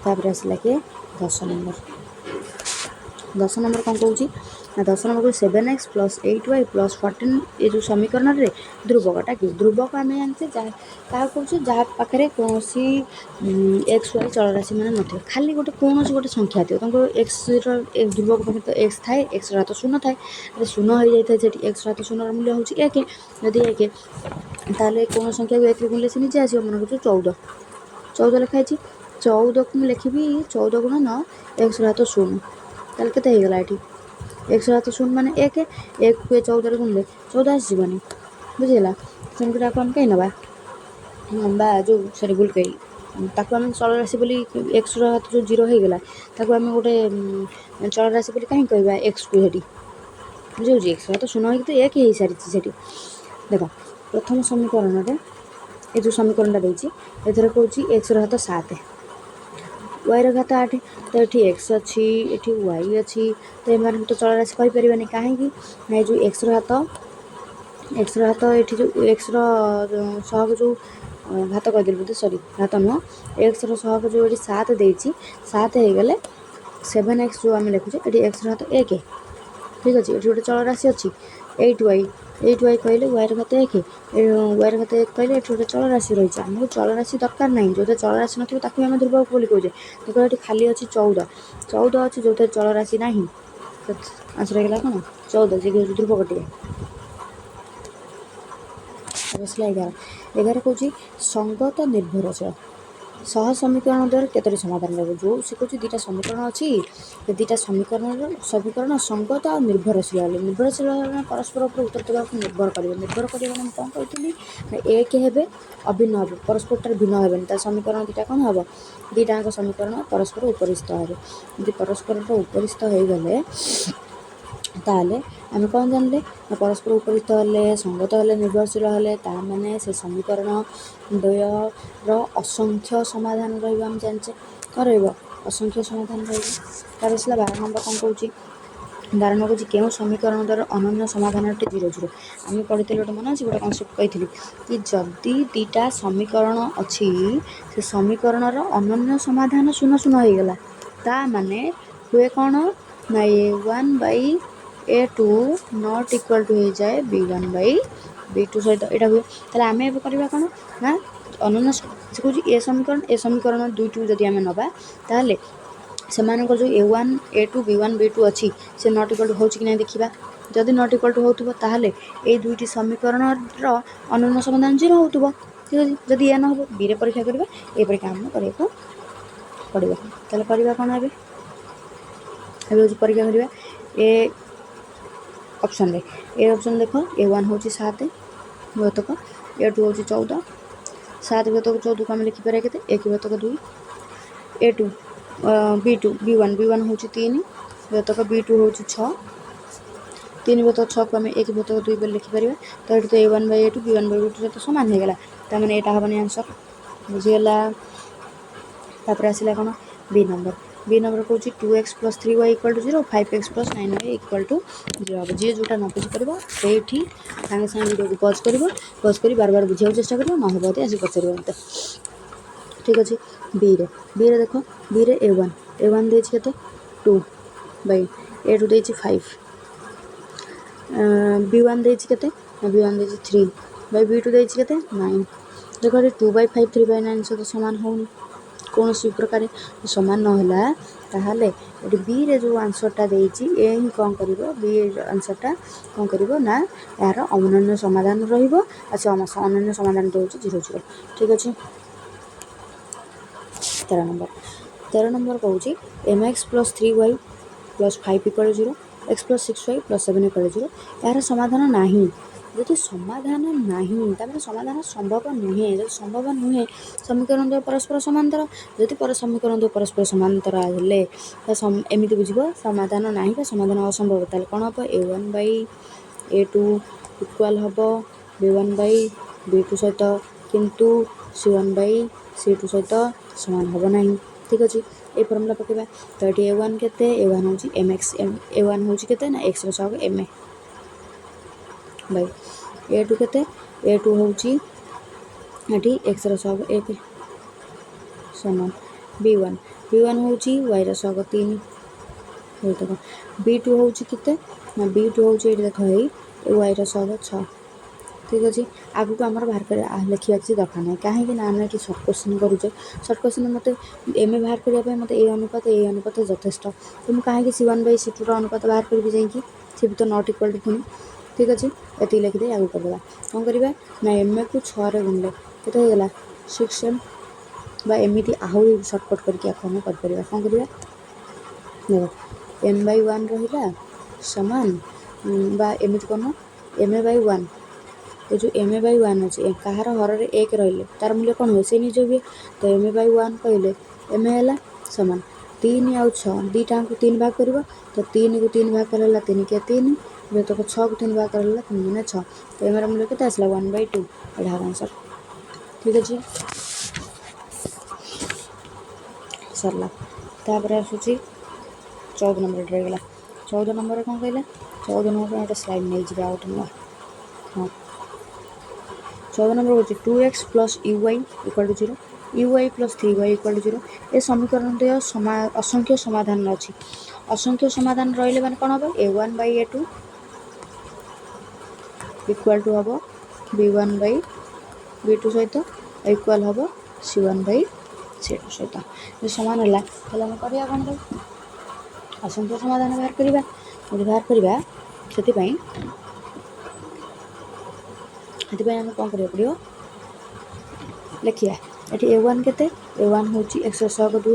तापर आसला कि 10 नंबर 10 नंबर कौन कौन 10 नंबर को 7x प्लस 8y प्लस 14 ये जो समीकरण रे ध्रुवकटा कि ध्रुवक आम जानते क्या कौन जहाँ पाखे कौन एक्स वाई चलराशि मैंने नए खाली गोटे कौन गोटे संख्या थी तुमको एक्स ध्रुवक पाखे तो एक्स थाए एक्स हाथ शून्य थाए शून्य हो जाए से एक्स हाथ शून्य मूल्य हूँ 1 जदि 1 ताल कौन संख्या को 1 गुणिले से निजे आस मन कर 14 लिखाई 14 को लिखी 14 गुणन एक्स हाथ शून्य ताल के ये एक्स हाथ शून्य माने 1 को 14 गुणिले 14 आसजनी बुझीगला सेमती आम कहीं नवा बा जो सरी भूल कही ताको आम चल राशि बोली एक्स हाथ जो 0 हो गला ताको आम गोटे चल राशि बोली कहीं कहवा एक्स को हेटी बुझे एक्स हाथ शून्य हो 1 हो सारी से देख प्रथम समीकरण में ये जो समीकरण देती एथर कौन एक्स हाथ 7 वाई घात 8 तो ये एक्स अच्छी ये वाई अच्छी तो ये तो चल राशि कहीपर कहीं जो एक्स हाथ ये जो एक्स सहग जो घात कहीदेली बोधे सरी घात नुह एक्स सहग जो ये 7 देती 7 हो गले 7x जो आम लिखुचे ये एक्स हाथ 1 ठीक अच्छे ये गोटे चल राशि अच्छी 8y कहले वाई घात 1 वाई घात 1 कहले ये गोटे चल राशि रही है आमको चल राशि दरकार ना जो चल राशि ना ताकि आम ध्रुवक बोली कहे देखो ये खाली अच्छी 14 अच्छी जो चल राशि ना आंसर होगा कौन 14 जी ध्रुवक टे बसला 11 कौन संगत निर्भरशील सह समीकरण द्वारा केतोटी समाधान रहा जो सी कौन दुटा समीकरण अच्छी दुटा समीकरण संगत और निर्भरशील परस्पर उत्तर देवा निर्भर कर कौन कही एक हे अभिन्न हे परस्पर भिन्न हे समीकरण दुटा कौन हम दुटाक समीकरण परस्पर उपरिस्थ हे परस्पर उपरिस्थ हो गले ताले आम कौन जानले परस्पर उपरिस्थ हेले संगत हेले निर्भरशील हेले ताने से समीकरण द्वयर असंख्य समाधान रही जाने कौन असंख्य समाधान रही आसला 12 नंबर कौन कौन 12 नंबर कौन क्यों समीकरण द्वारा अनन्य समाधान 0 आम पढ़ी गोटे मन अच्छे गोटे कनसेप्ट कही कि जदि दुटा समीकरण अच्छी से समीकरण अनन्य समाधान 0 हो गला ता माने हुए कौन ना a1 / a2 not equal to हो जाए b1 / b2 सहित यहाँ हुए ताले आम एवं करवा कौन ना अनन्य से कौन ए समीकरण दुईटू जदि आम नवा ताले से जो a1 a2 b1 b2 अच्छी से नॉट इक्वल टू हो कि नहीं देखा जदि नॉट इक्वल टू हो ये दुईटी समीकरण अनन्य समाधान 0 हो ठीक है जदि ए न हो बी रे परीक्षा करवा ए परीक्षा आम करने पड़ेगा ताले करवा कौन ए परीक्षा करवा ए ऑप्शन रे ए ऑप्शन देख a1 हूँ 7 भौतक a2 हूँ 14 7 भौतक 14 को आम लिखिपर के 1 भौतक 2 a2 b2 b1 हूँ 3 भौतक b2 हूँ 6 3 भौतक 6 को आम 1 भौतक 2 पर लिखिपर तो ये a1 / a2 b1 / b2 सहित सामान हो गला तमें यहाँ हेनी आंसर बुझीगला तापर आसला कौन बी नंबर कौन 2x + 3y = 0 5x + 9y = 0 हम जी जोटा न बुझीपर से सागे सागे वीडियो को पज कर बार बार बुझा चेष्टा कर ना हम आस पचार मत ठीक अच्छे बी रे देख बी रे a1 देके 2 / a2 दे 5 b1 देके b1 दे 3 / b2 देके 9 देख 2/5 3/9 सहित सामान होनी कौन सी प्रकार सामान नहला ताहले ये बी रे जो आंसरटा देती ए ही कौन कर बी आंसरटा कौन कर ना यार अनन्य समाधान अच्छा अनन्य समाधान तो हूँ 0 0 ठीक अच्छे 13 नंबर कौन mx + 3y + 5 = 0 x + 6y + 7 = 0 यार समाधान नहीं यदि समाधान नहीं तमें समाधान संभव नुहे जब संभव नुहे समीकरण दो परस्पर समांतर जदि पर समीकरण दो परस्पर समांतर हेले एमती बुझ समाधान ना समाधान असंभव ताल कौन हम a1 / a2 इक्वाल हम b1 / b2 सहित किंतु c1 / c2 सहित सामान हम ना ठीक अच्छे ये फर्मुला पकेबा तो ये a1 केते a1 हूँ mx a1 हूँ केते ना x सहग ma / a2 केते a2 हूँ ये x सहग 1 समान B1 B1 ହେଉଛି ୱାଇର ସହଗ 3 ଏଇ ଦେଖ B2 ହେଉଛି କେତେ ନା B2 ହେଉଛି ଏଇଠି ଦେଖ ଏଇ ୱାଇର ସହଗ 6 ଠିକ୍ ଅଛି। ଆଗକୁ ଆମର ବାହାର କରିବା ଲେଖିବା କିଛି ଦରକାର ନାହିଁ କାହିଁକି ନା ଆମେ ଏଠି ସର୍ଟ କୋଶ୍ଚିନ୍ କରୁଛେ ସର୍ଟ କୋଶ୍ଚିନ୍ ମୋତେ ଏମେ ବାହାର କରିବା ପାଇଁ ମୋତେ ଏଇ ଅନୁପାତ ଯଥେଷ୍ଟ ତ ମୁଁ କାହିଁକି C1/C2ର ଅନୁପାତ ବାହାର କରିବି ଯାଇକି ସେ ବି ତ ନଟ୍ ଇକ୍ୱାଲ୍ ଟୁ ପୁଣି ଠିକ୍ ଅଛି। ଏତିକି ଲେଖିଦେଇ ଆଗକୁ କରିଦେବା କ'ଣ କରିବା ନା ଏମେକୁ 6ରେ ଗୁଣିଲେ କେତେ ହେଇଗଲା 6m ବା ଏମିତି ଆହୁରି ସର୍ଟକଟ୍ କରିକି ଆକୁ ଆମେ କରିପାରିବା କ'ଣ କରିବା ଦେଖ m/1 ରହିଲା ସମାନ ବା ଏମିତି କ'ଣ m/1 ଏ ଯେଉଁ m/1 ଅଛି କାହାର ହରରେ 1 ରହିଲେ ତାର ମୂଲ୍ୟ କ'ଣ ହୁଏ ସେ ନିଜ ହୁଏ ତ m/1 କହିଲେ m ହେଲା ସମାନ 3 ଆଉ 6 ଦୁଇଟାଙ୍କୁ 3 ଭାଗ କରିବ ତ 3କୁ 3 ଭାଗ କଲେ ହେଲା 3 × 3 ଯେତେକ 6କୁ 3 ଭାଗ କଲେ ହେଲା 3 × 6 ତ ଏମର ମୂଲ୍ୟ କେତେ ଆସିଲା 1/2 ଏଇଟା ହେବ ଆନ୍ସର୍ ଠିକ୍ ଅଛି ସରିଲା। ତାପରେ ଆସୁଛି 14 ନମ୍ବର ରହିଗଲା 14 ନମ୍ବରରେ କ'ଣ କହିଲା 14 ନମ୍ବର ଗୋଟେ ସ୍ଲାଇଡ୍ ନେଇଯିବା ଆଉ ଗୋଟେ ନୂଆ ହଁ 14 ନମ୍ବର ହେଉଛି 2x + uy = 0 uy + 3y = 0 ଏ ସମୀକରଣଟି ଅସଂଖ୍ୟ ସମାଧାନ ଅଛି ଅସଂଖ୍ୟ ସମାଧାନ ରହିଲେ ମାନେ କ'ଣ ହେବ a1/a2 = ହେବ b1/b2 ସହିତ ଇକ୍ୱାଲ୍ ହେବ c1/c2 ସହିତ ଯଦି ସମାନ ହେଲା ତାହେଲେ ଆମେ କରିବା କ'ଣ ଅସଂଖ୍ୟ ସମାଧାନ ବାହାର କରିବା ଯଦି ବାହାର କରିବା ସେଥିପାଇଁ ଆମେ କ'ଣ କରିବାକୁ ପଡ଼ିବ ଲେଖିବା ଏଠି a1 କେତେ a1 ହେଉଛି xର ସହଗ 2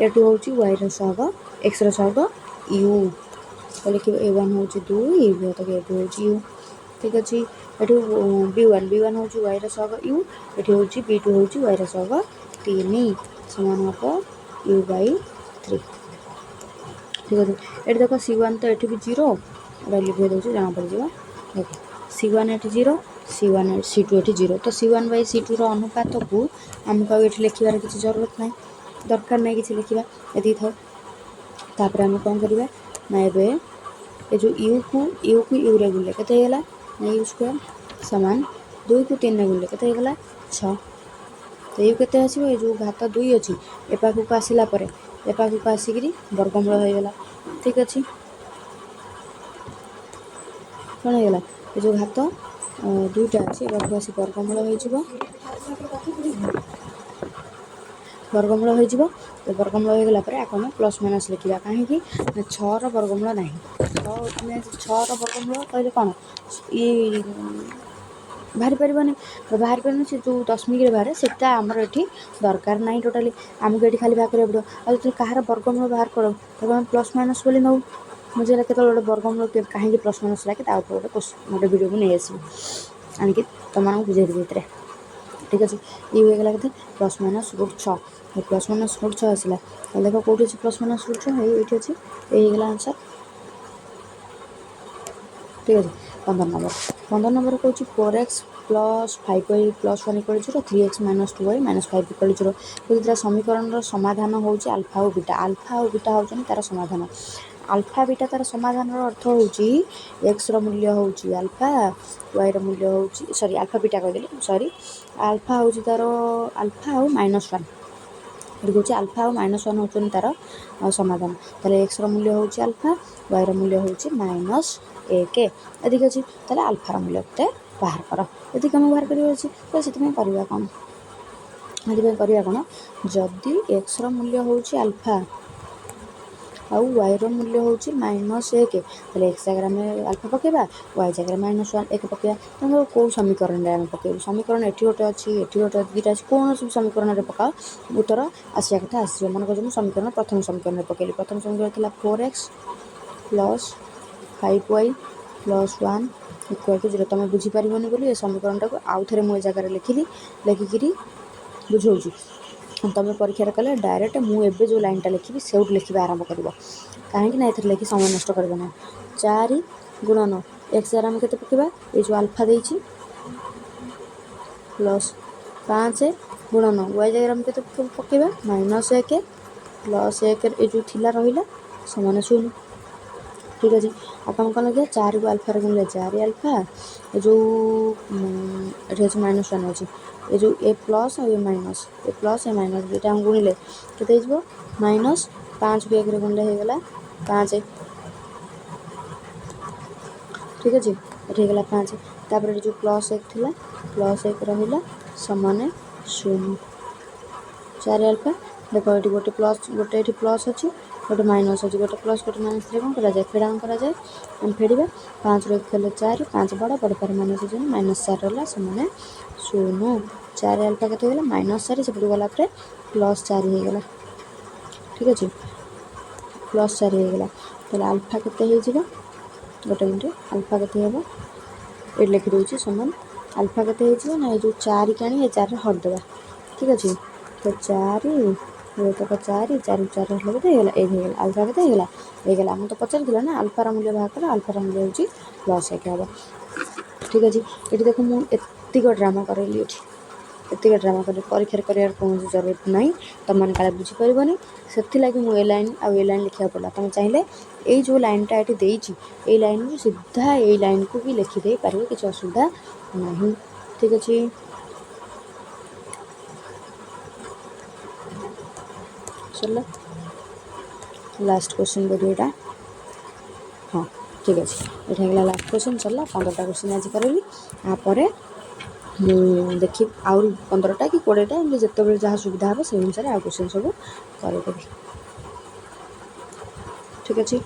a2 ହେଉଛି yର ସହଗ xର ସହଗ u ତ ଲେଖିବ a1 ହେଉଛି 2 a2 ହେଉଛି u ଠିକ୍ ଅଛି। ଏଠୁ b1 ହେଉଛି yର ସହଗ u ଏଠି ହେଉଛି b2 ହେଉଛି yର ସହଗ 3 ସମାନ ହେବ u/3 ଠିକ୍ ଅଛି। ଏଠି ଦେଖ c1 ତ ଏଠି ବି 0 ଏଇଟା ଲିଭେଇ ଦେଉଛି ଜଣାପଡ଼ିଯିବ ଦେଖ c1 ଏଠି 0 c2 ଏଠି 0 ତ c1/c2ର ଅନୁପାତକୁ ଆମକୁ ଆଉ ଏଠି ଲେଖିବାର କିଛି ଦରକାର ନାହିଁ କିଛି ଲେଖିବା ଏତିକି ଥାଉ। ତାପରେ ଆମେ କ'ଣ କରିବା ନା ଏବେ ଏ ଯେଉଁ ୟୁକୁ ୟୁରେ ଗୁଣିଲେ କେତେ ହେଇଗଲା ନା u² ସମାନ 2କୁ 3ରେ ଗୁଣିଲେ କେତେ ହେଇଗଲା 6 ତ ୟୁ କେତେ ଆସିବ ଏ ଯେଉଁ ଘାତ 2 ଅଛି ଏ ପାଖକୁ ଆସିଲା ପରେ ଏ ପାଖକୁ ଆସିକିରି ବର୍ଗମୂଳ ହୋଇଗଲା ଠିକ୍ ଅଛି। କ'ଣ ହେଇଗଲା ଏ ଯେଉଁ ଘାତ 2ଟା ଅଛି ଏ ପାଖକୁ ଆସି ବର୍ଗମୂଳ ହୋଇଯିବ ବର୍ଗମୂଳ ହୋଇଗଲା ପରେ ଆକୁ ଆମେ ପ୍ଲସ୍ ମାଇନସ୍ ଲେଖିବା କାହିଁକି ନା 6ର ବର୍ଗମୂଳ ନାହିଁ 6ର ବର୍ଗମୂଳ କହିଲେ କ'ଣ ବାହାରି ପାରିବନି ସେ ଯେଉଁ ଦଶମିକରେ ବାହାରେ ସେଟା ଆମର ଏଠି ଦରକାର ନାହିଁ ଟୋଟାଲି ଆମକୁ ଏଠି ଖାଲି ବାହାର କରିବାକୁ ପଡ଼ିବ ଆଉ ଯେତେବେଳେ କାହାର ବର୍ଗମୂଳ ବାହାର କର ତାକୁ ଆମେ ପ୍ଲସ୍ ମାଇନସ୍ ବୋଲି ନେଉ ମୁଁ ଯେତେବେଳେ କେତେବେଳେ ଗୋଟେ ବର୍ଗମୂଳ କାହିଁକି ପ୍ଲସ୍ ମାଇନସ୍ ଲାଗେ ତା ଉପରେ ଗୋଟେ ଭିଡ଼ିଓକୁ ନେଇ ଆସିବି ଆଣିକି ତୁମମାନଙ୍କୁ ବୁଝେଇଦେବି ଭିତରେ ଠିକ୍ ଅଛି। ଇ ହୋଇଗଲା କେତେ +-√6 ପ୍ଲସ୍ ମାଇନସ୍ √6 ଆସିଲା ତାହେଲେ ଦେଖ କେଉଁଠି ଅଛି +-√6 ଏଇଠି ଅଛି ହେଇଗଲା ଆନ୍ସର୍ ଠିକ୍ ଅଛି। 15 ନମ୍ବର କହୁଛି 4x + 5y + 1 = 0 3x - 2y - 5 = 0 ଯଦି ତା'ର ସମୀକରଣର ସମାଧାନ ହେଉଛି ଆଲଫା ଆଉ ବିଟା ହେଉଛନ୍ତି ତା'ର ସମାଧାନ ଆଲଫା ବିଟା ତା'ର ସମାଧାନର ଅର୍ଥ ହେଉଛି ଏକ୍ସର ମୂଲ୍ୟ ହେଉଛି ଆଲଫା ୱାଇର ମୂଲ୍ୟ ହେଉଛି ଆଲଫା ବିଟା କହିଦେଲି ଆଲଫା ହେଉଛି ତା'ର ଆଲଫା ଆଉ -1 ଏଠି କହୁଛି ଆଲଫା ଆଉ -1 ହେଉଛନ୍ତି ତା'ର ସମାଧାନ ତାହେଲେ ଏକ୍ସର ମୂଲ୍ୟ ହେଉଛି ଆଲଫା ୱାଇର ମୂଲ୍ୟ ହେଉଛି -1 ଏତିକି ଅଛି ତାହେଲେ ଆଲଫାର ମୂଲ୍ୟ କେତେ ବାହାର କର ଏତିକି ଆମେ ବାହାର କରିବାର ଅଛି ତ ସେଥିପାଇଁ କରିବା କ'ଣ ଯଦି ଏକ୍ସର ମୂଲ୍ୟ ହେଉଛି ଆଲଫା ଆଉ ୱାଇର ମୂଲ୍ୟ ହେଉଛି -1 ତାହେଲେ ଏକ୍ସ ଜାଗାରେ ଆମେ ଆଲଫା ପକାଇବା ୱାଇ ଜାଗାରେ -1 ପକାଇବା ତେଣୁ କେଉଁ ସମୀକରଣରେ ଆମେ ପକାଇବୁ ସମୀକରଣ ଏଠି ଗୋଟେ ଅଛି ଦୁଇଟା ଅଛି କୌଣସି ସମୀକରଣରେ ପକାଅ ଉତ୍ତର ଆସିବା କଥା ଆସିଯିବ ମନେକର ମୁଁ ପ୍ରଥମ ସମୀକରଣରେ ପକାଇଲି ପ୍ରଥମ ସମୀକରଣ ଥିଲା 4x + 5y + 1 = 0 ତୁମେ ବୁଝିପାରିବନି ବୋଲି ଏ ସମୀକରଣଟାକୁ ଆଉ ଥରେ ମୁଁ ଏ ଜାଗାରେ ଲେଖିକିରି ବୁଝାଉଛି ତୁମେ ପରୀକ୍ଷାରେ କଲେ ଡାଇରେକ୍ଟ ମୁଁ ଏବେ ଯେଉଁ ଲାଇନ୍ଟା ଲେଖିବି ସେଇଠୁ ଲେଖିବା ଆରମ୍ଭ କରିବ କାହିଁକି ନା ଏଥିରେ ଲେଖି ସମୟ ନଷ୍ଟ କରିବ ନାହିଁ 4 ଗୁଣନ x ଜାଗାରେ ଆମେ କେତେ ପକାଇବା ଏ ଯେଉଁ ଆଲଫା ଦେଇଛି +5 ଗୁଣନ y ଜାଗାରେ ଆମେ କେତେ ପକାଇବା -1 +1 ଏ ଯେଉଁ ଥିଲା ରହିଲା ସମାନ 0 ଠିକ୍ ଅଛି। आप हम कौन लगे 4 को अल्फा गुणिले 4 अल्फा ये जो ये अच्छे -1 अच्छे ये जो ए प्लस और ए माइनस ए प्लस ए माइनस ये हम गुणिले के -5 को 1 गुणिले हो गला 5 ठीक अच्छे ये गला 5 तापर जो +1 थिला +1 रहिला समान 0 4 अल्फा देख ये गोटे प्लस गोटे ये प्लस अच्छी गोटे माइनस अच्छी गोटे प्लस गोटे माइनस कौन करा फेडाण कराए हम फेड़ा 5 रू 1 फेले 4 5 बड़ा बड़ पर माइनस -4 रहा समान 0 4 अल्फा के -4 से गला +4 हो गला ठीक अच्छे +4 हो गला तो अल्फा के गोटे मिनट अल्फा के ये लिखी दूसरी समान अल्फा के ना ये जो 4 के आनी 4 हटदेवा ठीक अच्छे तो 4 तक 4 4 4 गला 1 हो गला अल्फा के होगा आम तो पचार ना अल्फार मूल्य बाहर कला अल्फार मूल्य हूँ +1 हम ठीक अच्छे ये देख मुझे ड्रामा करेली ये ड्रामा कर परीक्षा कर कौन जरूरत ना तुम मैंने काले बुझीपारनी से लगे मुझे ए लाइन लिखा पड़ा तुम चाहिए ये जो लाइनटा ये देती ये लाइन को सीधा ये लाइन को भी लिखिदे पारे किसी असुविधा ना ठीक अच्छे सरला लास्ट क्वेश्चन बोलिए यहाँ हाँ ठीक अच्छे ये लास्ट क्वेश्चन सरला 15टा क्वेश्चन आज करेली यापर देखी आउ 15टा कि 20टा एमती जिते जहाँ सुविधा हे से अनुसार आ क्वेश्चन सब करदेवी ठीक अच्छे।